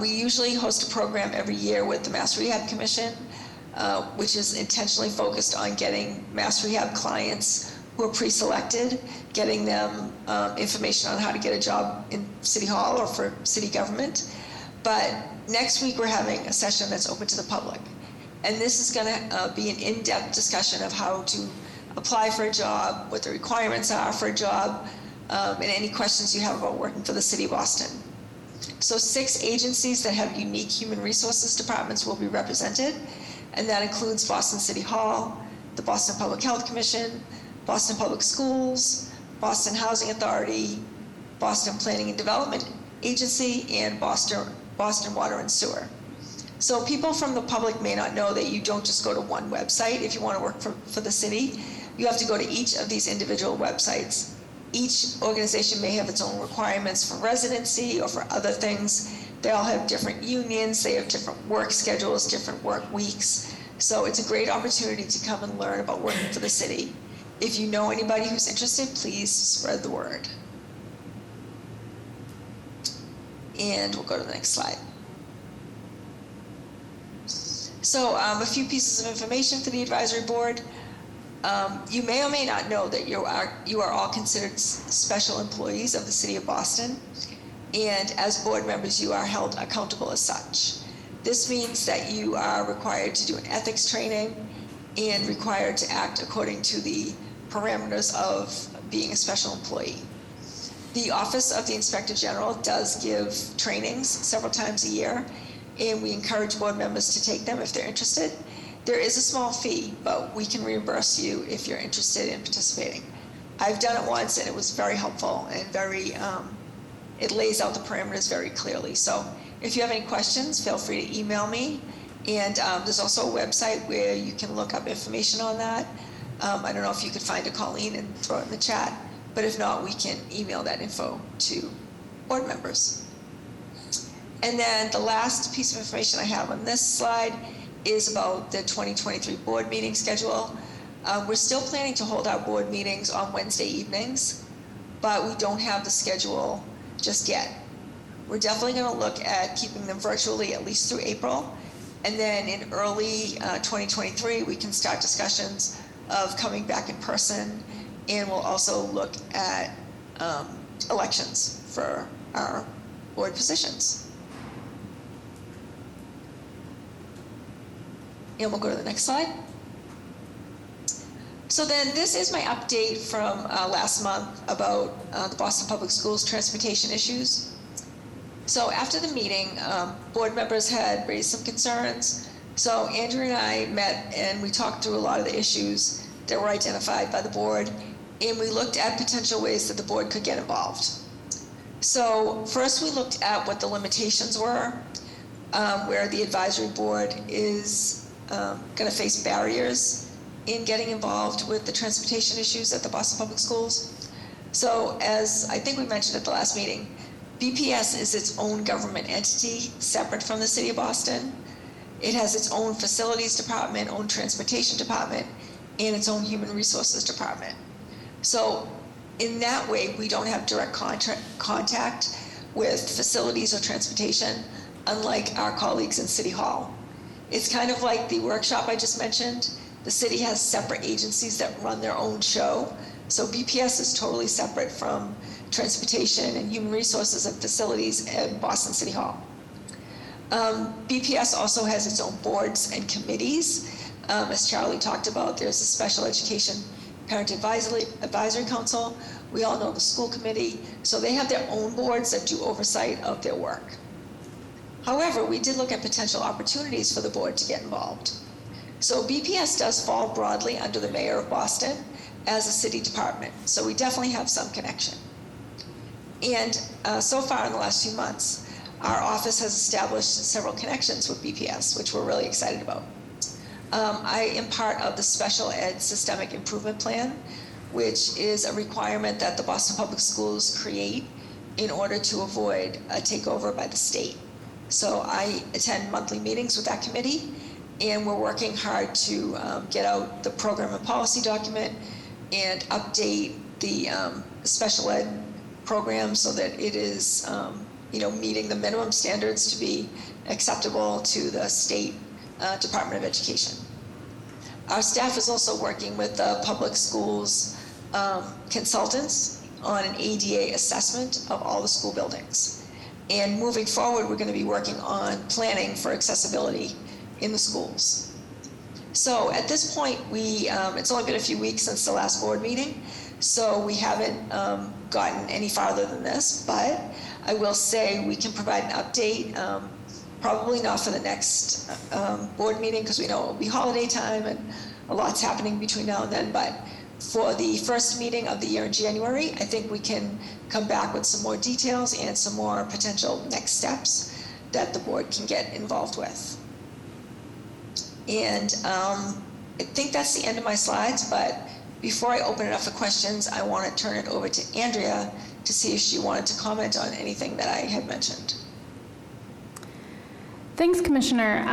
we usually host a program every year with the Mass Rehab Commission, which is intentionally focused on getting Mass Rehab clients who are pre-selected, getting them information on how to get a job in City Hall or for city government. But next week we're having a session that's open to the public. And this is gonna be an in-depth discussion of how to apply for a job, what the requirements are for a job, and any questions you have about working for the City of Boston. So 6 agencies that have unique human resources departments will be represented, and that includes Boston City Hall, the Boston Public Health Commission, Boston Public Schools, Boston Housing Authority, Boston Planning and Development Agency, and Boston Water and Sewer. So people from the public may not know that you don't just go to one website if you want to work for the city. You have to go to each of these individual websites. Each organization may have its own requirements for residency or for other things. They all have different unions, they have different work schedules, different work weeks. So it's a great opportunity to come and learn about working for the city. If you know anybody who's interested, please spread the word. And we'll go to the next slide. So a few pieces of information for the advisory board. You may or may not know that you are all considered special employees of the City of Boston, and as board members you are held accountable as such. This means that you are required to do an ethics training and required to act according to the parameters of being a special employee. The Office of the Inspector General does give trainings several times a year, and we encourage board members to take them if they're interested. There is a small fee, but we can reimburse you if you're interested in participating. I've done it once and it was very helpful and it lays out the parameters very clearly. So if you have any questions, feel free to email me. And there's also a website where you can look up information on that. I don't know if you could find a Colleen and throw it in the chat, but if not, we can email that info to board members. And then the last piece of information I have on this slide is about the 2023 board meeting schedule. We're still planning to hold our board meetings on Wednesday evenings, but we don't have the schedule just yet. We're definitely going to look at keeping them virtually at least through April, and then in early 2023 we can start discussions of coming back in person, and we'll also look at elections for our board positions. And we'll go to the next slide. So then this is my update from last month about the Boston Public Schools transportation issues. So after the meeting, board members had raised some concerns. So Andrew and I met and we talked through a lot of the issues that were identified by the board, and we looked at potential ways that the board could get involved. So first we looked at what the limitations were, where the advisory board is going to face barriers in getting involved with the transportation issues at the Boston Public Schools. So as I think we mentioned at the last meeting, BPS is its own government entity, separate from the City of Boston. It has its own facilities department, own transportation department, and its own human resources department. So in that way, we don't have direct contact with facilities or transportation, unlike our colleagues in City Hall. It's kind of like the workshop I just mentioned. The city has separate agencies that run their own show. So BPS is totally separate from transportation and human resources and facilities at Boston City Hall. BPS also has its own boards and committees. As Charlie talked about, there's a special education parent advisory council. We all know the school committee. So they have their own boards that do oversight of their work. However, we did look at potential opportunities for the board to get involved. So BPS does fall broadly under the mayor of Boston as a city department. So we definitely have some connection. And so far in the last few months, our office has established several connections with BPS, which we're really excited about. I am part of the Special Ed Systemic Improvement Plan, which is a requirement that the Boston Public Schools create in order to avoid a takeover by the state. So I attend monthly meetings with that committee, and we're working hard to get out the program and policy document and update the special ed program so that it is meeting the minimum standards to be acceptable to the state Department of Education. Our staff is also working with the public schools consultants on an ADA assessment of all the school buildings. And moving forward, we're going to be working on planning for accessibility in the schools. So at this point, it's only been a few weeks since the last board meeting, so we haven't gotten any farther than this, but I will say we can provide an update, probably not for the next board meeting because we know it will be holiday time and a lot's happening between now and then, but for the first meeting of the year in January, I think we can come back with some more details and some more potential next steps that the board can get involved with. And I think that's the end of my slides, but before I open it up for questions, I want to turn it over to Andrea to see if she wanted to comment on anything that I had mentioned. Thanks, Commissioner.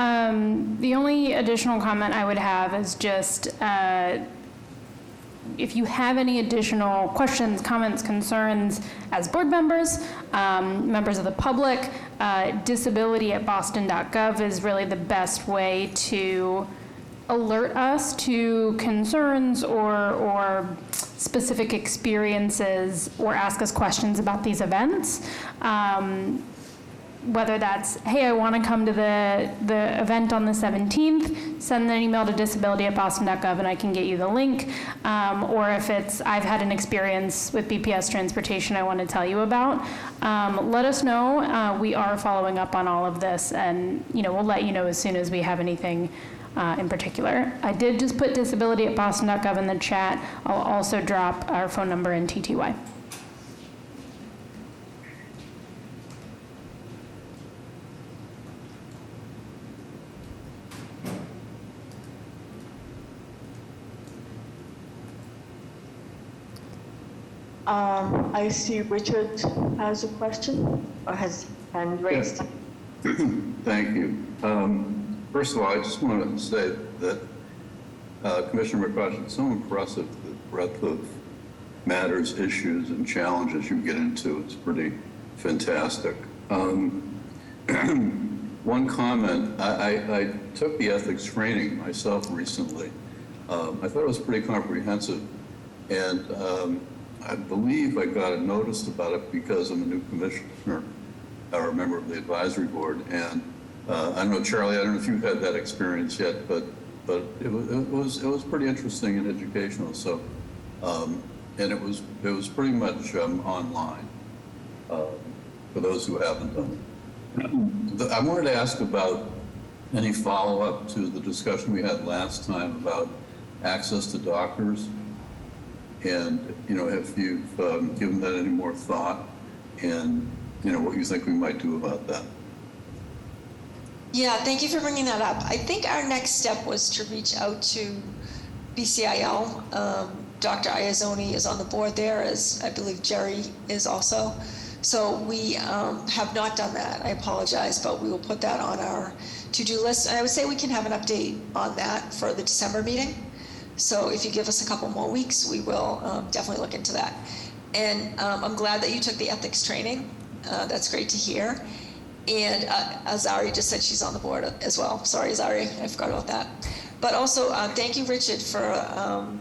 The only additional comment I would have is just if you have any additional questions, comments, concerns as board members, members of the public, disability@boston.gov is really the best way to alert us to concerns or specific experiences or ask us questions about these events. Whether that's, hey, I want to come to the event on the 17th, send an email to disability@boston.gov and I can get you the link. Or if it's, I've had an experience with BPS transportation I want to tell you about, let us know. We are following up on all of this, and we'll let you know as soon as we have anything in particular. I did just put disability@boston.gov in the chat. I'll also drop our phone number in TTY. I see Richard has a question or has hand raised. Yes. Thank you. First of all, I just want to say that Commissioner McCutcheon is so impressive, the breadth of matters, issues, and challenges you get into. It's pretty fantastic. One comment, I took the ethics training myself recently. I thought it was pretty comprehensive, and I believe I got a notice about it because I'm a new commissioner or a member of the advisory board. And I don't know, Charlie, I don't know if you've had that experience yet, but it was pretty interesting and educational. So, and it was pretty much online for those who haven't done it. I wanted to ask about any follow-up to the discussion we had last time about access to doctors. And, if you've given that any more thought and, what you think we might do about that. Yeah, thank you for bringing that up. I think our next step was to reach out to BCIL. Dr. Iazoni is on the board there, as I believe Jerry is also. So we have not done that. I apologize, but we will put that on our to-do list. And I would say we can have an update on that for the December meeting. So if you give us a couple more weeks, we will definitely look into that. And I'm glad that you took the ethics training. That's great to hear. And Azari just said she's on the board as well. Sorry, Azari, I forgot about that. But also, thank you, Richard, for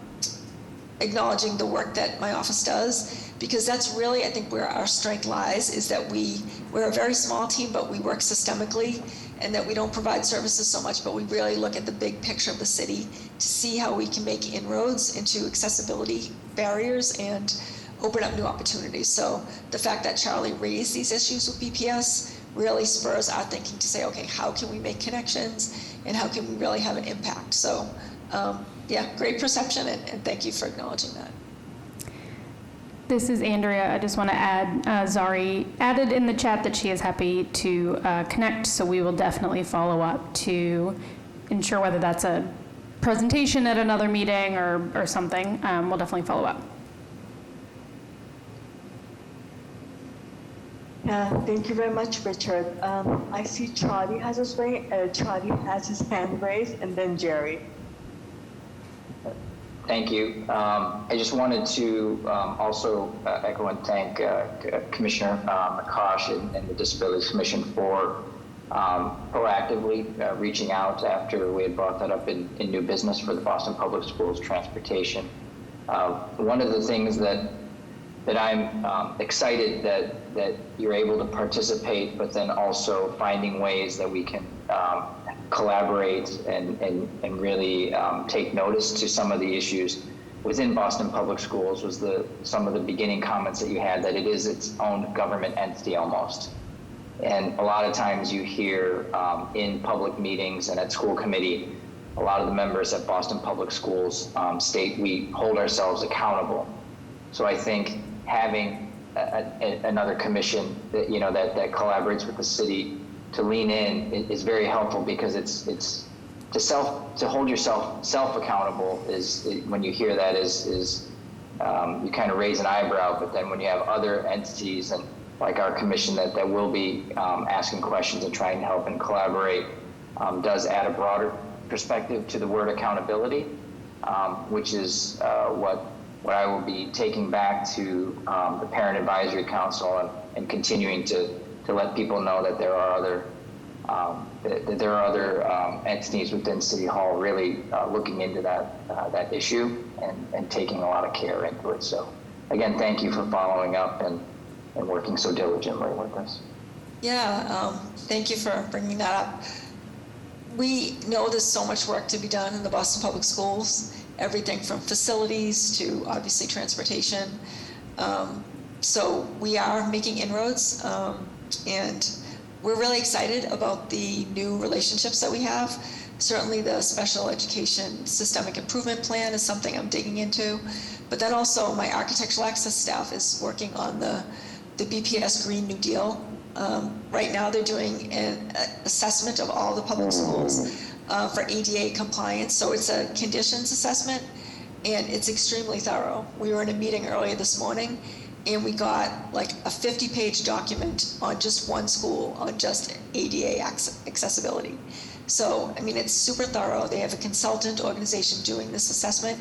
acknowledging the work that my office does, because that's really, I think, where our strength lies, is that we're a very small team, but we work systemically, and that we don't provide services so much, but we really look at the big picture of the city to see how we can make inroads into accessibility barriers and open up new opportunities. So the fact that Charlie raised these issues with BPS really spurs our thinking to say, okay, how can we make connections and how can we really have an impact? So yeah, great perception, and thank you for acknowledging that. This is Andrea. I just want to add, Zari added in the chat that she is happy to connect, so we will definitely follow up to ensure whether that's a presentation at another meeting or something. We'll definitely follow up. Thank you very much, Richard. I see Charlie has his hand raised, and then Jerry. Thank you. I just wanted to also echo and thank Commissioner McCosh and the Disabilities Commission for proactively reaching out after we had brought that up in new business for the Boston Public Schools transportation. One of the things that I'm excited that you're able to participate, but then also finding ways that we can collaborate and really take notice to some of the issues within Boston Public Schools was some of the beginning comments that you had, that it is its own government entity almost. And a lot of times you hear in public meetings and at school committee, a lot of the members at Boston Public Schools state we hold ourselves accountable. So I think having another commission that that collaborates with the city to lean in is very helpful, because it's to hold yourself self-accountable is when you hear that is you kind of raise an eyebrow, but then when you have other entities and like our commission that will be asking questions and trying to help and collaborate, does add a broader perspective to the word accountability, which is what I will be taking back to the Parent Advisory Council and continuing to let people know that there are other entities within City Hall really looking into that issue and taking a lot of care into it. So again, thank you for following up and working so diligently with us. Yeah, thank you for bringing that up. We know there's so much work to be done in the Boston Public Schools, everything from facilities to obviously transportation. So we are making inroads, and we're really excited about the new relationships that we have. Certainly the special education systemic improvement plan is something I'm digging into, but then also my architectural access staff is working on the BPS Green New Deal. Right now they're doing an assessment of all the public schools for ADA compliance. So it's a conditions assessment, and it's extremely thorough. We were in a meeting earlier this morning, and we got like a 50-page document on just one school on just ADA accessibility. So, I mean, it's super thorough. They have a consultant organization doing this assessment.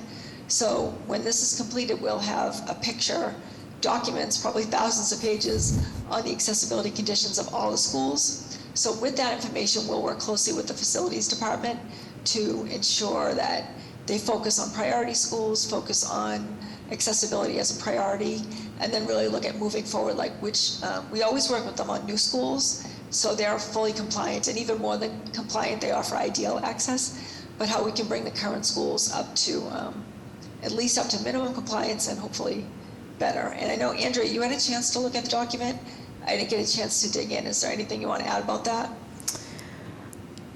So when this is completed, we'll have a picture, documents, probably thousands of pages on the accessibility conditions of all the schools. So with that information, we'll work closely with the facilities department to ensure that they focus on priority schools, focus on accessibility as a priority, and then really look at moving forward, like we always work with them on new schools, so they're fully compliant, and even more than compliant, they offer ideal access, but how we can bring the current schools up to, at least up to minimum compliance and hopefully better. And I know, Andrea, you had a chance to look at the document. I didn't get a chance to dig in. Is there anything you want to add about that?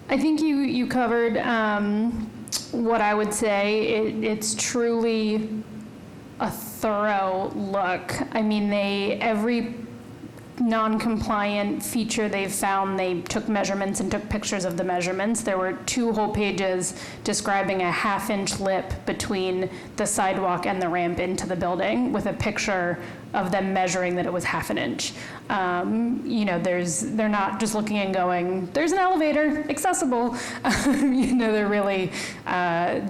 I think you covered what I would say. It's truly a thorough look. I mean, non-compliant feature they've found. They took measurements and took pictures of the measurements. There were 2 whole pages describing a half-inch lip between the sidewalk and the ramp into the building with a picture of them measuring that it was half an inch. They're not just looking and going, there's an elevator, accessible. They're really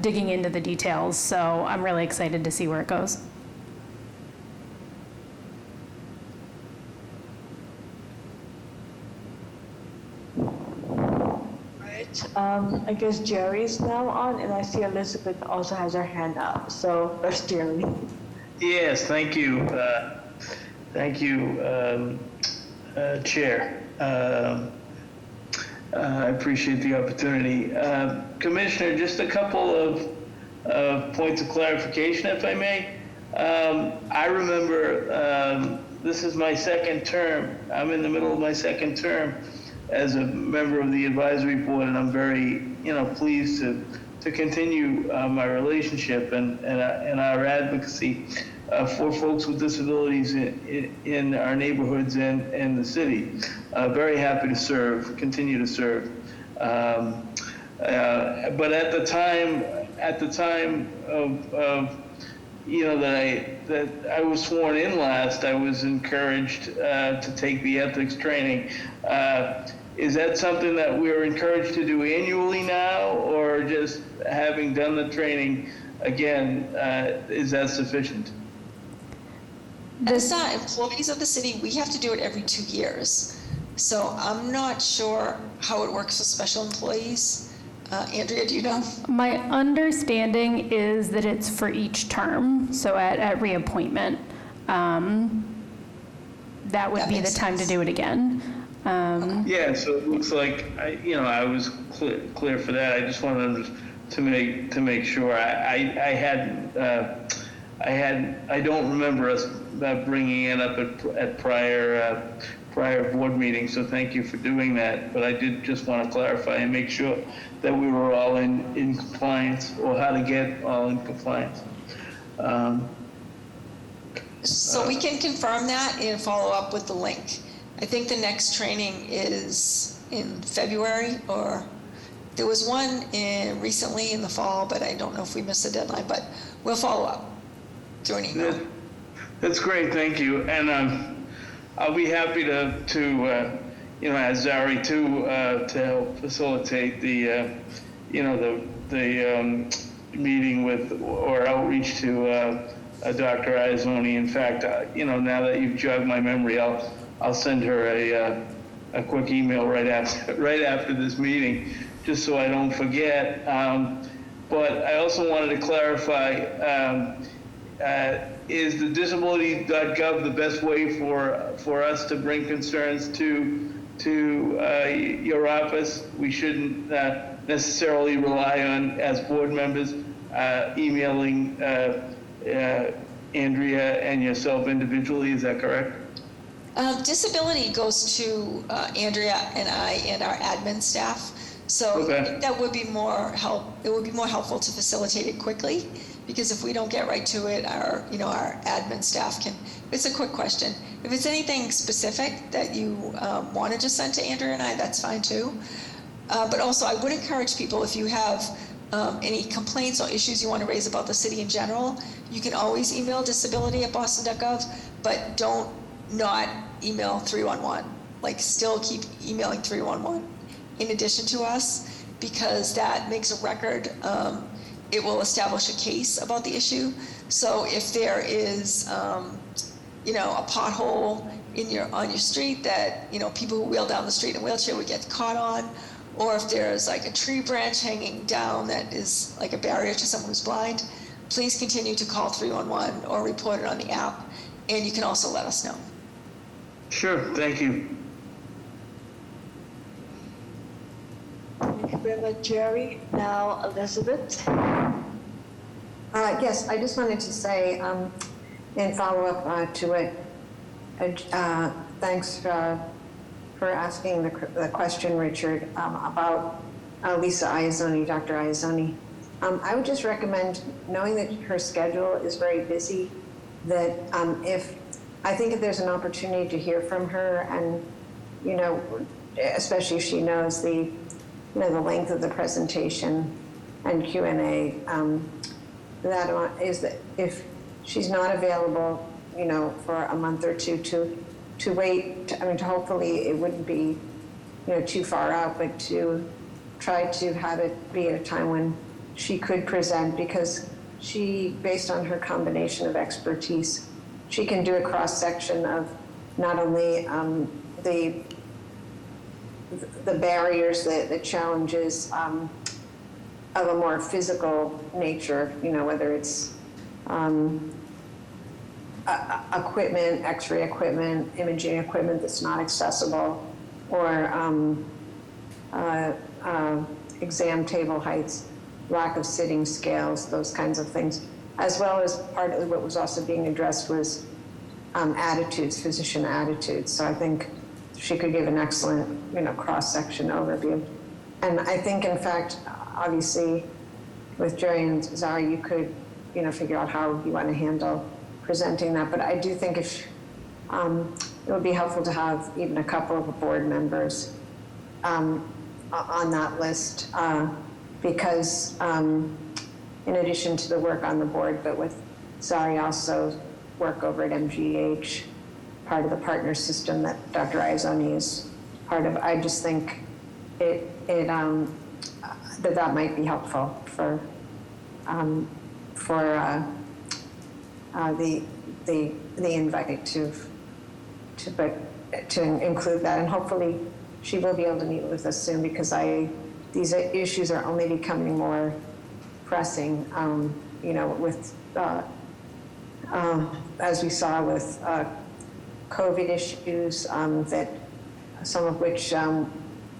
digging into the details. So I'm really excited to see where it goes. I guess Jerry's now on, and I see Elizabeth also has her hand up. So first Jerry. Yes, thank you. Thank you, Chair. I appreciate the opportunity. Commissioner, just a couple of points of clarification, if I may. I remember this is my second term. I'm in the middle of my second term as a member of the advisory board, and I'm very, pleased to continue my relationship and our advocacy for folks with disabilities in our neighborhoods and in the city. Very happy to serve, continue to serve. But at the time of that I was sworn in last, I was encouraged to take the ethics training. Is that something that we're encouraged to do annually now, or just having done the training again, is that sufficient? As employees of the city, we have to do it every 2 years. So I'm not sure how it works with special employees. Andrea, do you know? My understanding is that it's for each term, so at reappointment. That would be the time to do it again. Yeah, so it looks like I was clear for that. I just wanted to make sure. I don't remember us bringing it up at prior board meetings, so thank you for doing that. But I did just want to clarify and make sure that we were all in compliance, or how to get all in compliance. So we can confirm that and follow up with the link. I think the next training is in February, or there was one recently in the fall, but I don't know if we missed the deadline, but we'll follow up through an email. That's great, thank you. And I'll be happy to as Zari too, to help facilitate the meeting with, or outreach to Dr. Iazzoni. In fact, now that you've jogged my memory, I'll send her a quick email right after this meeting, just so I don't forget. But I also wanted to clarify, is the disability.gov the best way for us to bring concerns to your office? We shouldn't necessarily rely on, as board members, emailing Andrea and yourself individually. Is that correct? Disability goes to Andrea and I and our admin staff. So okay. I think that would be more it would be more helpful to facilitate it quickly, because if we don't get right to it, our admin staff can. It's a quick question. If it's anything specific that you want to just send to Andrea and I, that's fine too. But also, I would encourage people, if you have any complaints or issues you want to raise about the city in general, you can always email disability@boston.gov, but don't not email 311. Like, still keep emailing 311 in addition to us, because that makes a record. It will establish a case about the issue. So if there is, a pothole on your street that, people who wheel down the street in a wheelchair would get caught on, or if there's like a tree branch hanging down that is like a barrier to someone who's blind, please continue to call 311 or report it on the app, and you can also let us know. Sure, thank you. Thank you very much, Jerry. Now, Elizabeth. Yes, I just wanted to say, in follow-up to it, thanks for asking the question, Richard, about Lisa Iazzoni, Dr. Iazzoni. I would just recommend, knowing that her schedule is very busy, that if I think if there's an opportunity to hear from her and, you know, especially if she knows the, you know, the length of the presentation and Q&A, that is that if she's not available, you know, for a month or two to wait, I mean, to hopefully it wouldn't be, you know, too far out, but to try to have it be at a time when she could present, because she, based on her combination of expertise, she can do a cross-section of not only the barriers, the challenges of a more physical nature, you know, whether it's equipment, x-ray equipment, imaging equipment that's not accessible, or exam table heights, lack of sitting scales, those kinds of things, as well as part of what was also being addressed was attitudes, physician attitudes. So I think she could give an excellent, you know, cross-section overview. And I think, in fact, obviously, with Jerry and Zara, you could, you know, figure out how you want to handle presenting that. But I do think if it would be helpful to have even a couple of board members on that list, because in addition to the work on the board, but with Zari also work over at MGH, part of the partner system that Dr. Iazoni is part of. I just think that might be helpful for the invite to include that, and hopefully she will be able to meet with us soon, because these issues are only becoming more pressing. You know, with as we saw with COVID issues, that some of which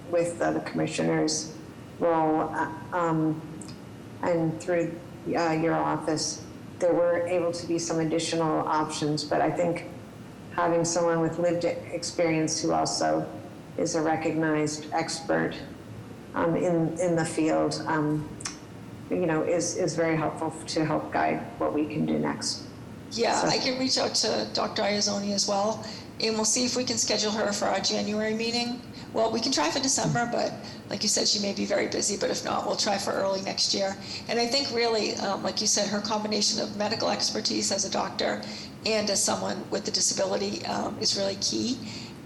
with the commissioner's role and through your office, there were able to be some additional options. But I think having someone with lived experience who also is a recognized expert in the field, you know, is very helpful to help guide what we can do next. Yeah, So- I can reach out to Dr. Iazoni as well, and we'll see if we can schedule her for our January meeting. Well, we can try for December, but like you said, she may be very busy, but if not, we'll try for early next year. And I think really, like you said, her combination of medical expertise as a doctor and as someone with a disability is really key.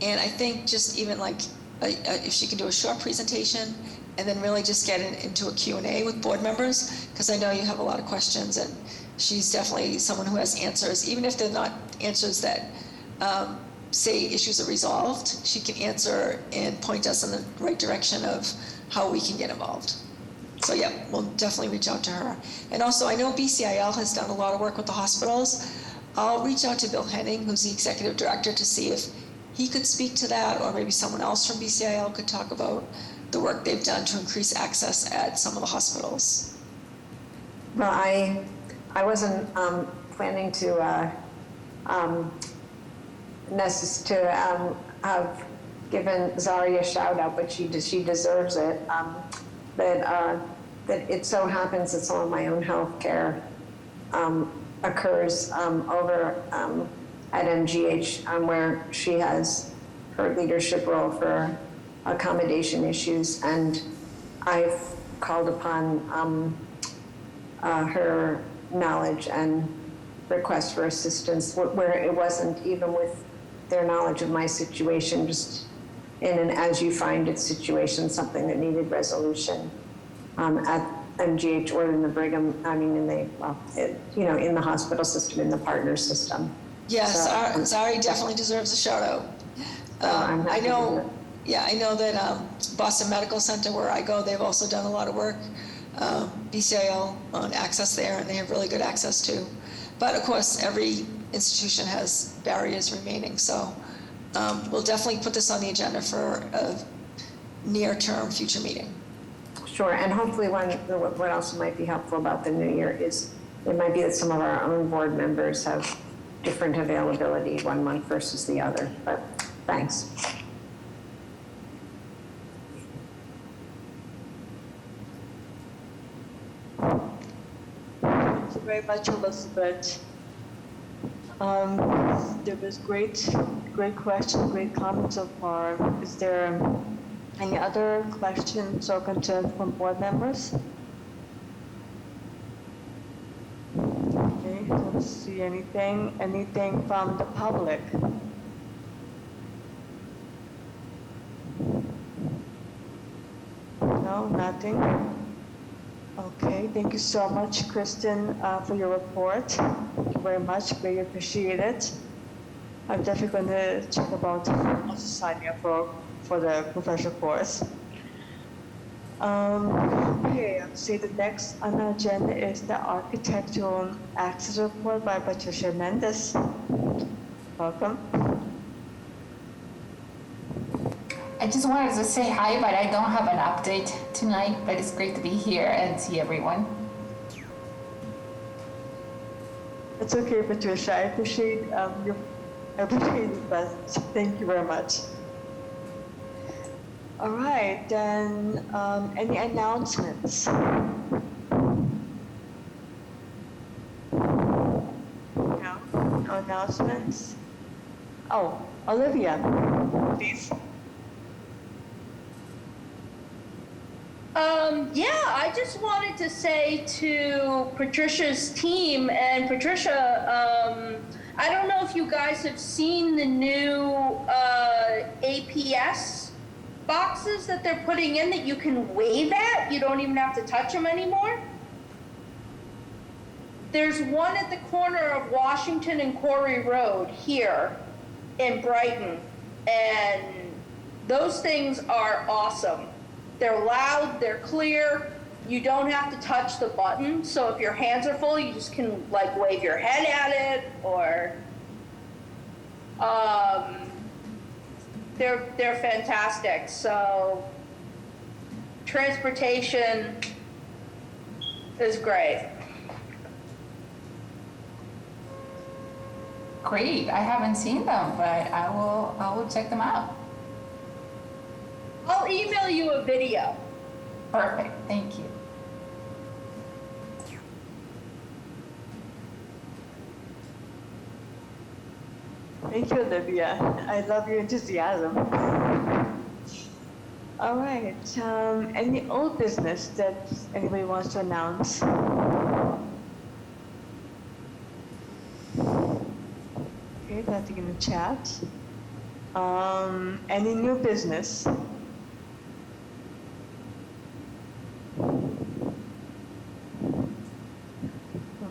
And I think just even like if she can do a short presentation and then really just get into a Q&A with board members, because I know you have a lot of questions, and she's definitely someone who has answers, even if they're not answers that say issues are resolved. She can answer and point us in the right direction of how we can get involved. So yeah, we'll definitely reach out to her. And also, I know BCIL has done a lot of work with the hospitals. I'll reach out to Bill Henning, who's the executive director, to see if he could speak to that, or maybe someone else from BCIL could talk about the work they've done to increase access at some of the hospitals. Well, I wasn't planning to have given Zari a shout out, but she deserves it. That it so happens that some of my own health care occurs over at MGH, where she has her leadership role for accommodation issues, and I've called upon her knowledge and request for assistance where it wasn't even with their knowledge of my situation, just in an as you find it situation, something that needed resolution at MGH or in the Brigham, I mean, in the in the hospital system, in the partner system. Yes, So, Zari definitely deserves a shout out. I'm happy I to do know, it. yeah, I know that Boston Medical Center, where I go, they've also done a lot of work, BCIL on access there, and they have really good access too. But of course, every institution has barriers remaining, so we'll definitely put this on the agenda for a near-term future meeting. Sure, and hopefully what else might be helpful about the new year is it might be that some of our own board members have different availability one month versus the other, but thanks. Thank you very much, Elizabeth. There was great questions, great comments so far. Is there any other questions or concerns from board members? Okay, don't see anything. Anything from the public? No, nothing. Okay, thank you so much, Kristen, for your report. Thank you very much, very appreciate it. I'm definitely going to check about also signing up for the professional course. Okay, I'll say the next on the agenda is the Architectural Access Report by Patricia Mendes. Welcome. I just wanted to say hi, but I don't have an update tonight, but it's great to be here and see everyone. It's okay, Patricia. I appreciate it, but thank you very much. All right, then any announcements? No announcements? Oh, Olivia, please. Yeah, I just wanted to say to Patricia's team, and Patricia, I don't know if you guys have seen the new APS boxes that they're putting in that you can wave at. You don't even have to touch them anymore. There's one at the corner of Washington and Quarry Road here in Brighton, and those things are awesome. They're loud, they're clear, you don't have to touch the button, so if your hands are full, you just can like wave your head at it, or they're fantastic. So transportation is great. Great, I haven't seen them, but I will check them out. I'll email you a video. Perfect, thank you. Thank you, Olivia. I love your enthusiasm. All right, any old business that anybody wants to announce? Okay, nothing in the chat. Any new business?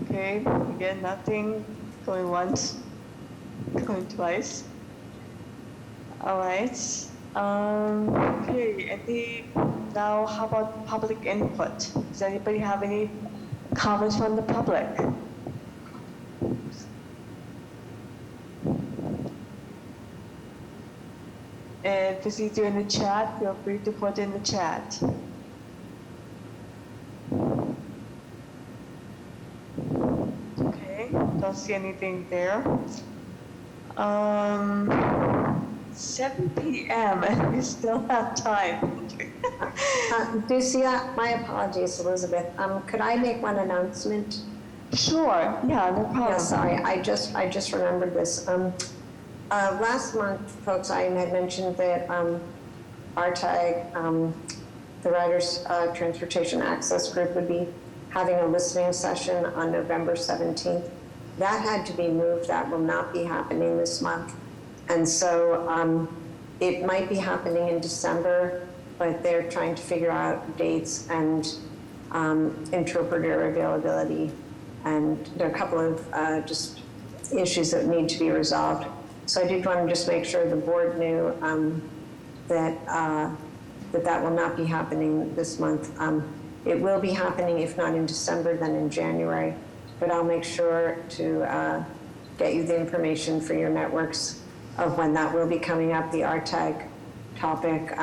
Okay, again, nothing, going once, going twice. All right, okay, now how about public input? Does anybody have any comments from the public? And if it's easier in the chat, feel free to put in the chat. Okay, don't see anything there. 7 p.m. and we still have time. Lucia, my apologies, Elizabeth. Could I make one announcement? Sure, yeah, no problem. Yeah, sorry, I just remembered this. Last month, folks, I had mentioned that RTAG, the Riders Transportation Access Group, would be having a listening session on November 17th. That had to be moved. That will not be happening this month. And so it might be happening in December, but they're trying to figure out dates and interpreter availability. And there are a couple of just issues that need to be resolved. So I did want to just make sure the board knew that will not be happening this month. It will be happening, if not in December, then in January. But I'll make sure to get you the information for your networks of when that will be coming up, the RTAG topic.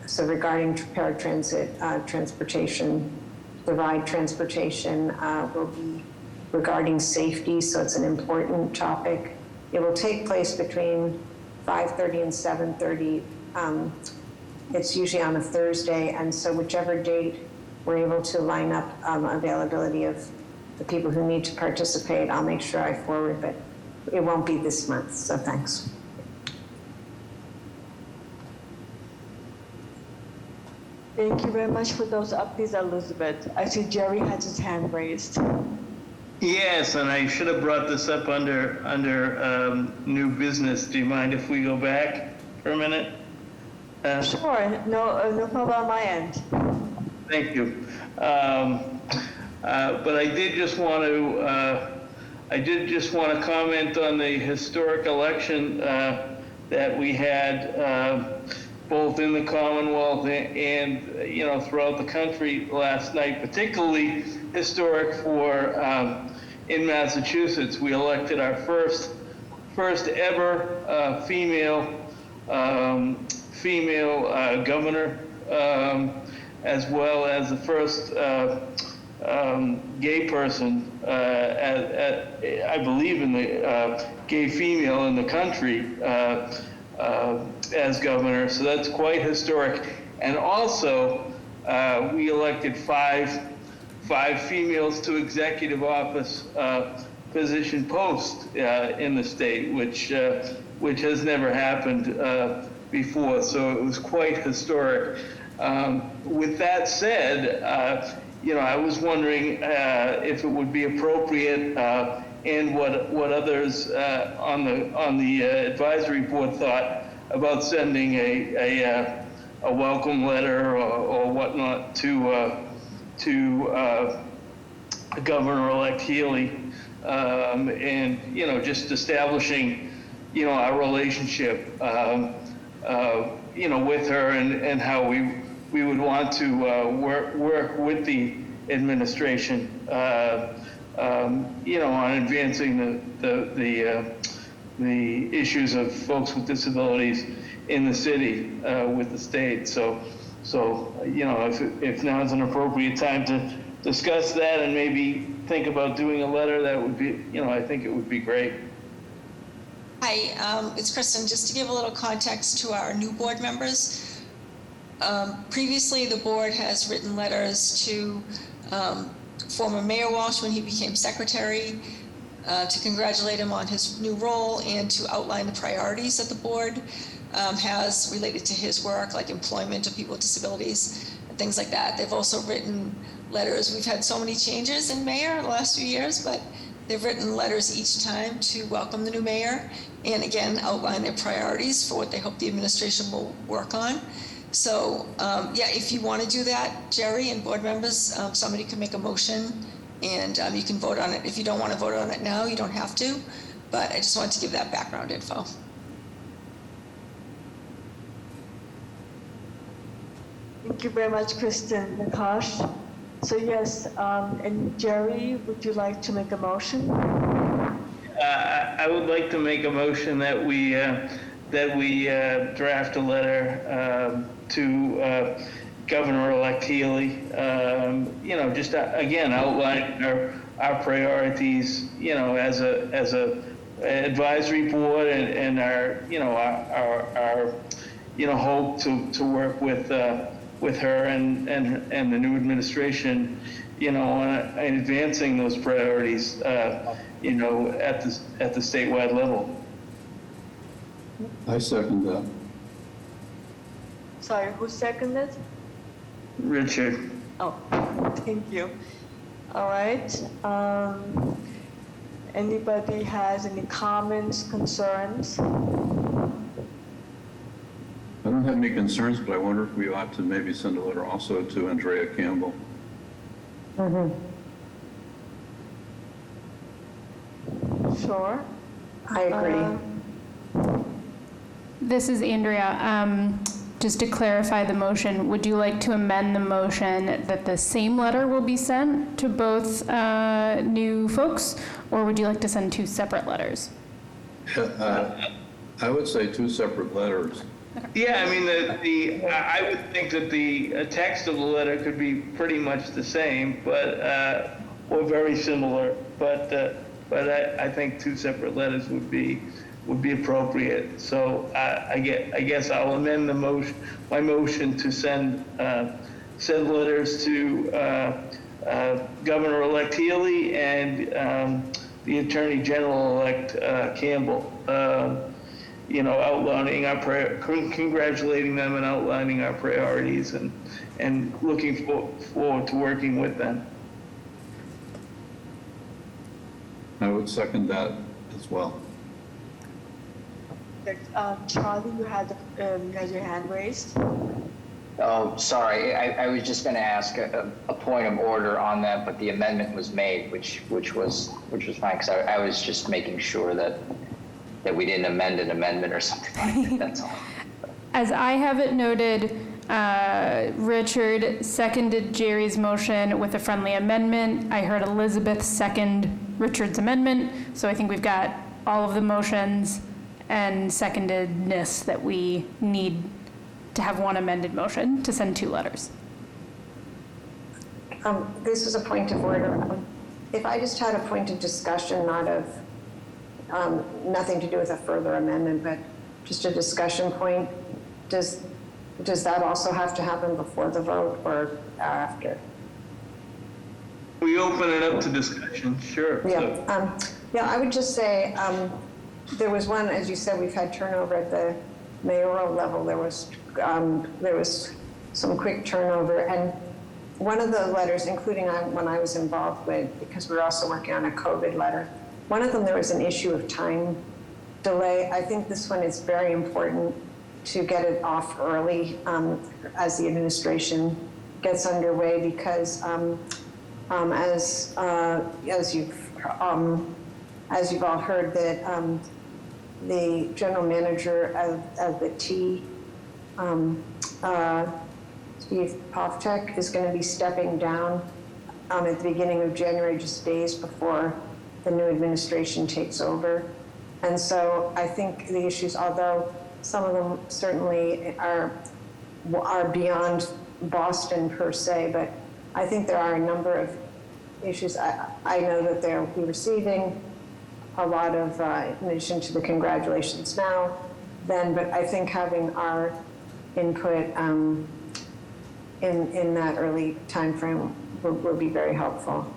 So regarding paratransit transportation, the ride transportation will be regarding safety, so it's an important topic. It will take place between 5:30 and 7:30. It's usually on a Thursday, and so whichever date we're able to line up availability of the people who need to participate, I'll make sure I forward, but it won't be this month, so thanks. Thank you very much for those updates, Elizabeth. I see Jerry has his hand raised. Yes, and I should have brought this up under new business. Do you mind if we go back for a minute? Sure, no problem on my end. Thank you. But I did just want to comment on the historic election that we had both in the Commonwealth and throughout the country last night. Particularly historic for in Massachusetts. We elected our first ever female governor, as well as the first gay person, I believe in the gay female in the country as governor. So that's quite historic. And also, we elected five females to executive office position posts in the state, which has never happened before. So it was quite historic. With that said, I was wondering if it would be appropriate, and what others on the advisory board thought about sending a welcome letter or whatnot to Governor-elect Healy, and just establishing our relationship with her, and how we would want to work with the administration, on advancing the issues of folks with disabilities in the city with the state. So if now is an appropriate time to discuss that and maybe think about doing a letter, that would be, I think it would be great. Hi, it's Kristen. Just to give a little context to our new board members. Previously, the board has written letters to former Mayor Walsh when he became secretary, to congratulate him on his new role and to outline the priorities that the board has related to his work, like employment of people with disabilities and things like that. They've also written letters. We've had so many changes in mayor in the last few years, but they've written letters each time to welcome the new mayor and again outline their priorities for what they hope the administration will work on. So if you want to do that, Jerry and board members, somebody can make a motion and you can vote on it. If you don't want to vote on it now, you don't have to, but I just wanted to give that background info. Thank you very much, Kristen. Nakash. So yes, and Jerry, would you like to make a motion? I would like to make a motion that we draft a letter to Governor-elect Healy. Just again outlining our priorities. As a advisory board and our hope to work with her and the new administration, on advancing those priorities, at the statewide level. I second that. Sorry, who seconded? Richard. Oh, thank you. All right. Anybody has any comments, concerns? I don't have any concerns, but I wonder if we ought to maybe send a letter also to Andrea Campbell. Sure. I agree. This is Andrea. Just to clarify the motion, would you like to amend the motion that the same letter will be sent to both new folks, or would you like to send two separate letters? I would say two separate letters. Yeah, I mean, I would think that the text of the letter could be pretty much the same, but or very similar. But I think two separate letters would be appropriate. So I guess I'll amend my motion to send letters to Governor-elect Healy and the Attorney General-elect Campbell. Outlining our congratulating them and outlining our priorities and looking forward to working with them. I would second that as well. Charlie, you had your hand raised. Oh, sorry. I was just going to ask a point of order on that, but the amendment was made, which was fine, because I was just making sure that we didn't amend an amendment or something like that. That's all. As I have it noted, Richard seconded Jerry's motion with a friendly amendment. I heard Elizabeth second Richard's amendment. So I think we've got all of the motions and secondedness that we need to have one amended motion to send 2 letters. This is a point of order. If I just had a point of discussion, not of nothing to do with a further amendment, but just a discussion point, does that also have to happen before the vote or after? We open it up to discussion, sure. Yeah. I would just say there was one, as you said, we've had turnover at the mayoral level. There was some quick turnover, and one of the letters, including one I was involved with, because we were also working on a COVID letter, one of them there was an issue of time delay. I think this one is very important to get it off early as the administration gets underway, because as you've all heard, that the general manager of the T, Steve Poftek, is going to be stepping down at the beginning of January, just days before the new administration takes over. And so I think the issues, although some of them certainly are beyond Boston per se, but I think there are a number of issues. I know that they'll be receiving a lot of, in addition to the congratulations now, but I think having our input in that early time frame will be very helpful.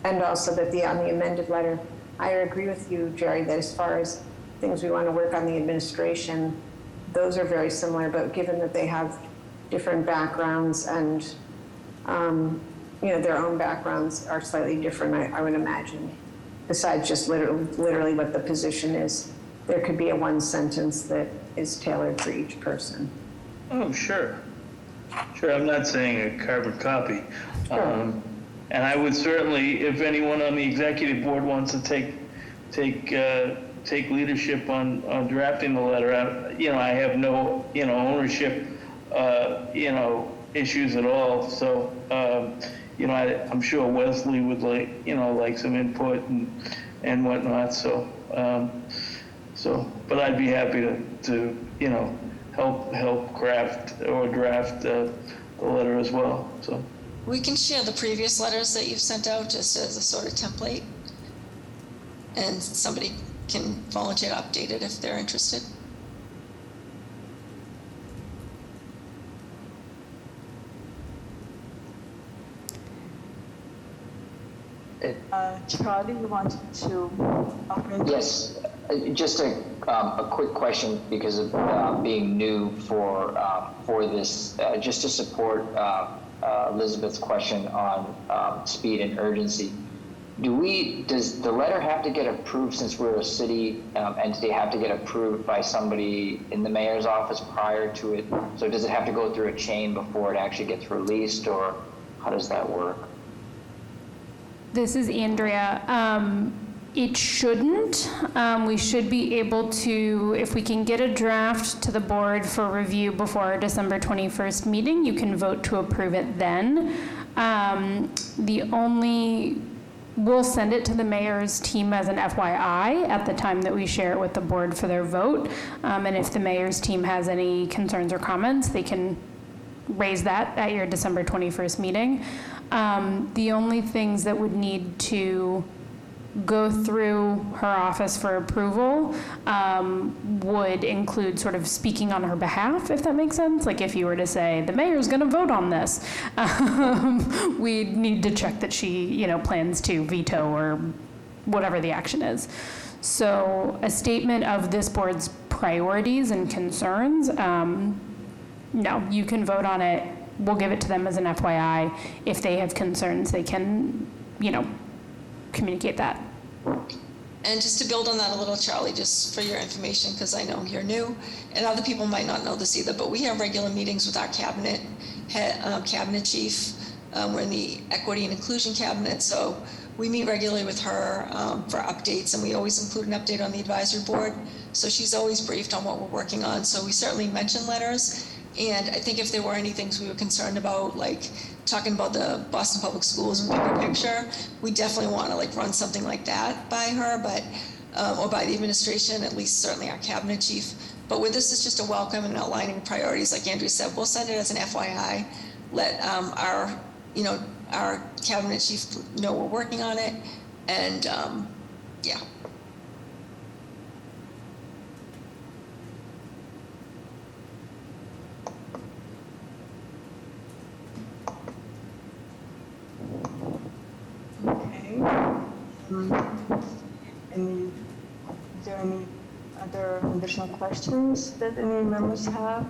And also that on the amended letter, I agree with you, Jerry, that as far as things we want to work on the administration, those are very similar, but given that they have different backgrounds and their own backgrounds are slightly different, I would imagine, besides just literally what the position is, there could be a one sentence that is tailored for each person. Oh, sure. Sure, I'm not saying a carbon copy. Sure. And I would certainly, if anyone on the executive board wants to take leadership on drafting the letter, I have no, ownership, issues at all. So, I'm sure Wesley would like some input and whatnot. So, but I'd be happy to help craft or draft the letter as well. So. We can share the previous letters that you've sent out just as a sort of template, and somebody can volunteer to update it if they're interested. Charlie, you wanted to operate? Yes, just a quick question because of being new for this, just to support Elizabeth's question on speed and urgency. Does the letter have to get approved, since we're a city entity, have to get approved by somebody in the mayor's office prior to it? So does it have to go through a chain before it actually gets released, or how does that work? This is Andrea. It shouldn't. We should be able to, if we can get a draft to the board for review before our December 21st meeting, you can vote to approve it then. We'll send it to the mayor's team as an FYI at the time that we share it with the board for their vote. And if the mayor's team has any concerns or comments, they can raise that at your December 21st meeting. The only things that would need to go through her office for approval would include sort of speaking on her behalf, if that makes sense. Like if you were to say, the mayor's gonna vote on this, we'd need to check that she, plans to veto or whatever the action is. So a statement of this board's priorities and concerns, no, you can vote on it. We'll give it to them as an FYI. If they have concerns, they can, communicate that. And just to build on that a little, Charlie, just for your information, because I know you're new, and other people might not know this either, but we have regular meetings with our cabinet chief. We're in the equity and inclusion cabinet, so we meet regularly with her for updates, and we always include an update on the advisory board. So she's always briefed on what we're working on. So we certainly mention letters. And I think if there were any things we were concerned about, like talking about the Boston Public Schools bigger picture, we definitely want to run something like that by her, but or by the administration, at least certainly our cabinet chief. But with this is just a welcome and outlining priorities, like Andrea said, we'll send it as an FYI, let our cabinet chief know we're working on it, and yeah. Okay. Is there any other additional questions that any members have?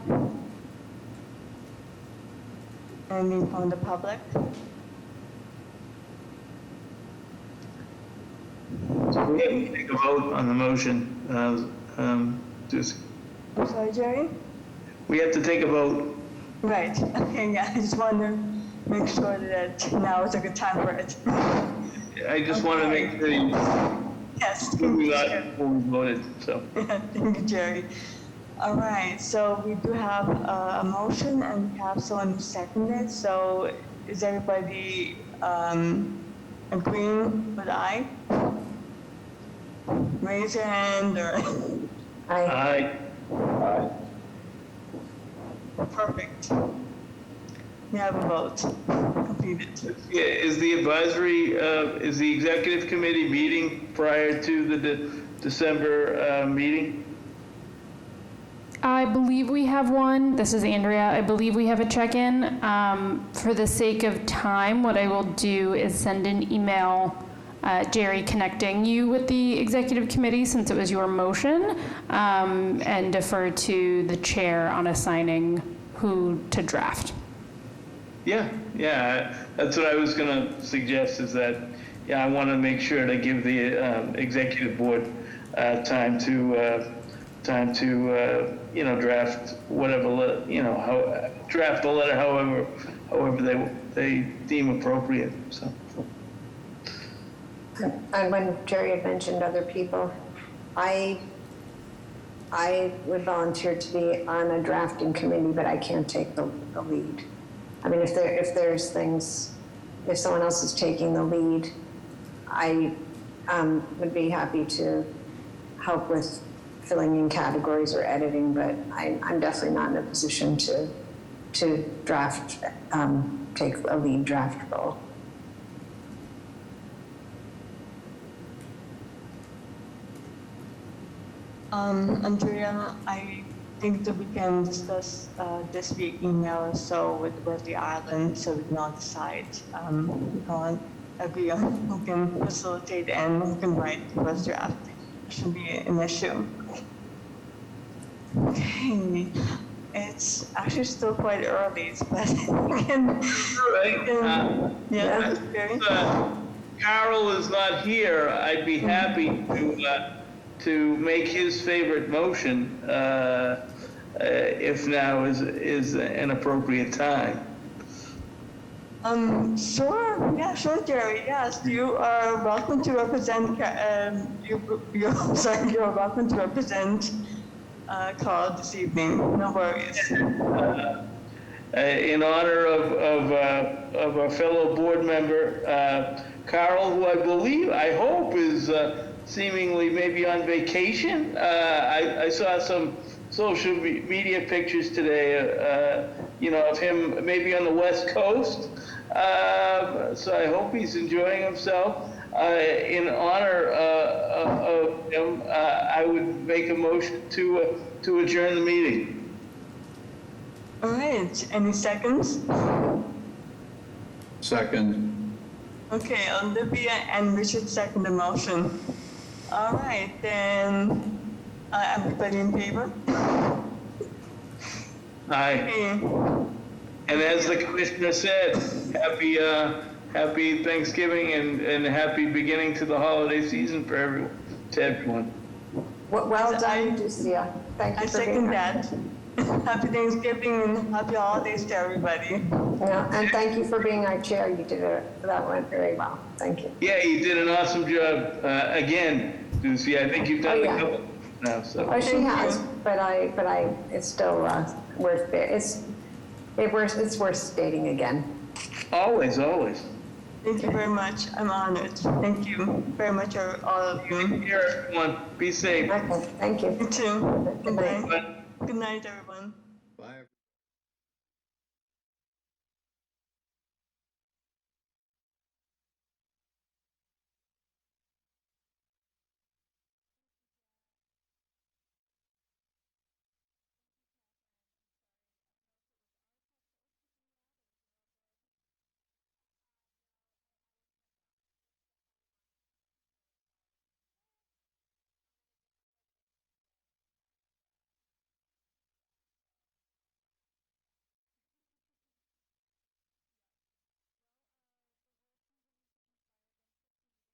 Any from the public? So we have to take a vote on the motion. Sorry, Jerry? We have to take a vote. Right. Okay, yeah, I just want to make sure that now is a good time for it. I just want to make sure Yes. we got before we voted, so. Thank you, Jerry. All right, so we do have a motion and we have someone who seconded. So is everybody agreeing with aye? Raise your hand or. Aye. Aye. Perfect. We have a vote completed. Yeah, is the executive committee meeting prior to the December meeting? I believe we have one. This is Andrea. I believe we have a check-in. For the sake of time, what I will do is send an email, Jerry, connecting you with the executive committee since it was your motion, and defer to the chair on assigning who to draft. Yeah, that's what I was going to suggest is that, I want to make sure to give the executive board time to draft whatever, draft the letter however they deem appropriate, so. And when Jerry had mentioned other people, I would volunteer to be on a drafting committee, but I can't take the lead. I mean, if there's things, if someone else is taking the lead, I would be happy to help with filling in categories or editing, but I'm definitely not in a position to draft, take a lead draft role. Andrea, I think that we can discuss this via email or so with Berkeley Island, so we can all decide. We can agree on who can facilitate and who can write the first draft. It shouldn't be an issue. Okay, it's actually still quite early, but we can. Yeah, Barry? Carol is not here. I'd be happy to make his favorite motion if now is an appropriate time. Sure. Yeah, sure, Jerry. Yes, you are welcome to represent. You're welcome to represent Carl this evening. No worries. In honor of our fellow board member, Carl, who I hope is seemingly maybe on vacation. I saw some social media pictures today, of him maybe on the West Coast. So I hope he's enjoying himself. in honor of him, I would make a motion to adjourn the meeting. All right, any seconds? Second. Okay, Olivia and Richard second the motion. All right, then, everybody in favor? Aye. Okay. And as the commissioner said, happy Thanksgiving and happy beginning to the holiday season for everyone. Well done, Lucia. Thank you I for being second here. that. Happy Thanksgiving and happy holidays to everybody. Yeah, and thank you for being our chair. You did it. That went very well. Thank you. Yeah, you did an awesome job again, Lucy. I think you've done a couple now. So. Oh, she has, but it's still worth it. It's worth stating again. Always. Thank you very much. I'm honored. Thank you very much, all of you. Take care, everyone. Be safe. Okay, thank you. You too. Good night. Bye. Good night, everyone.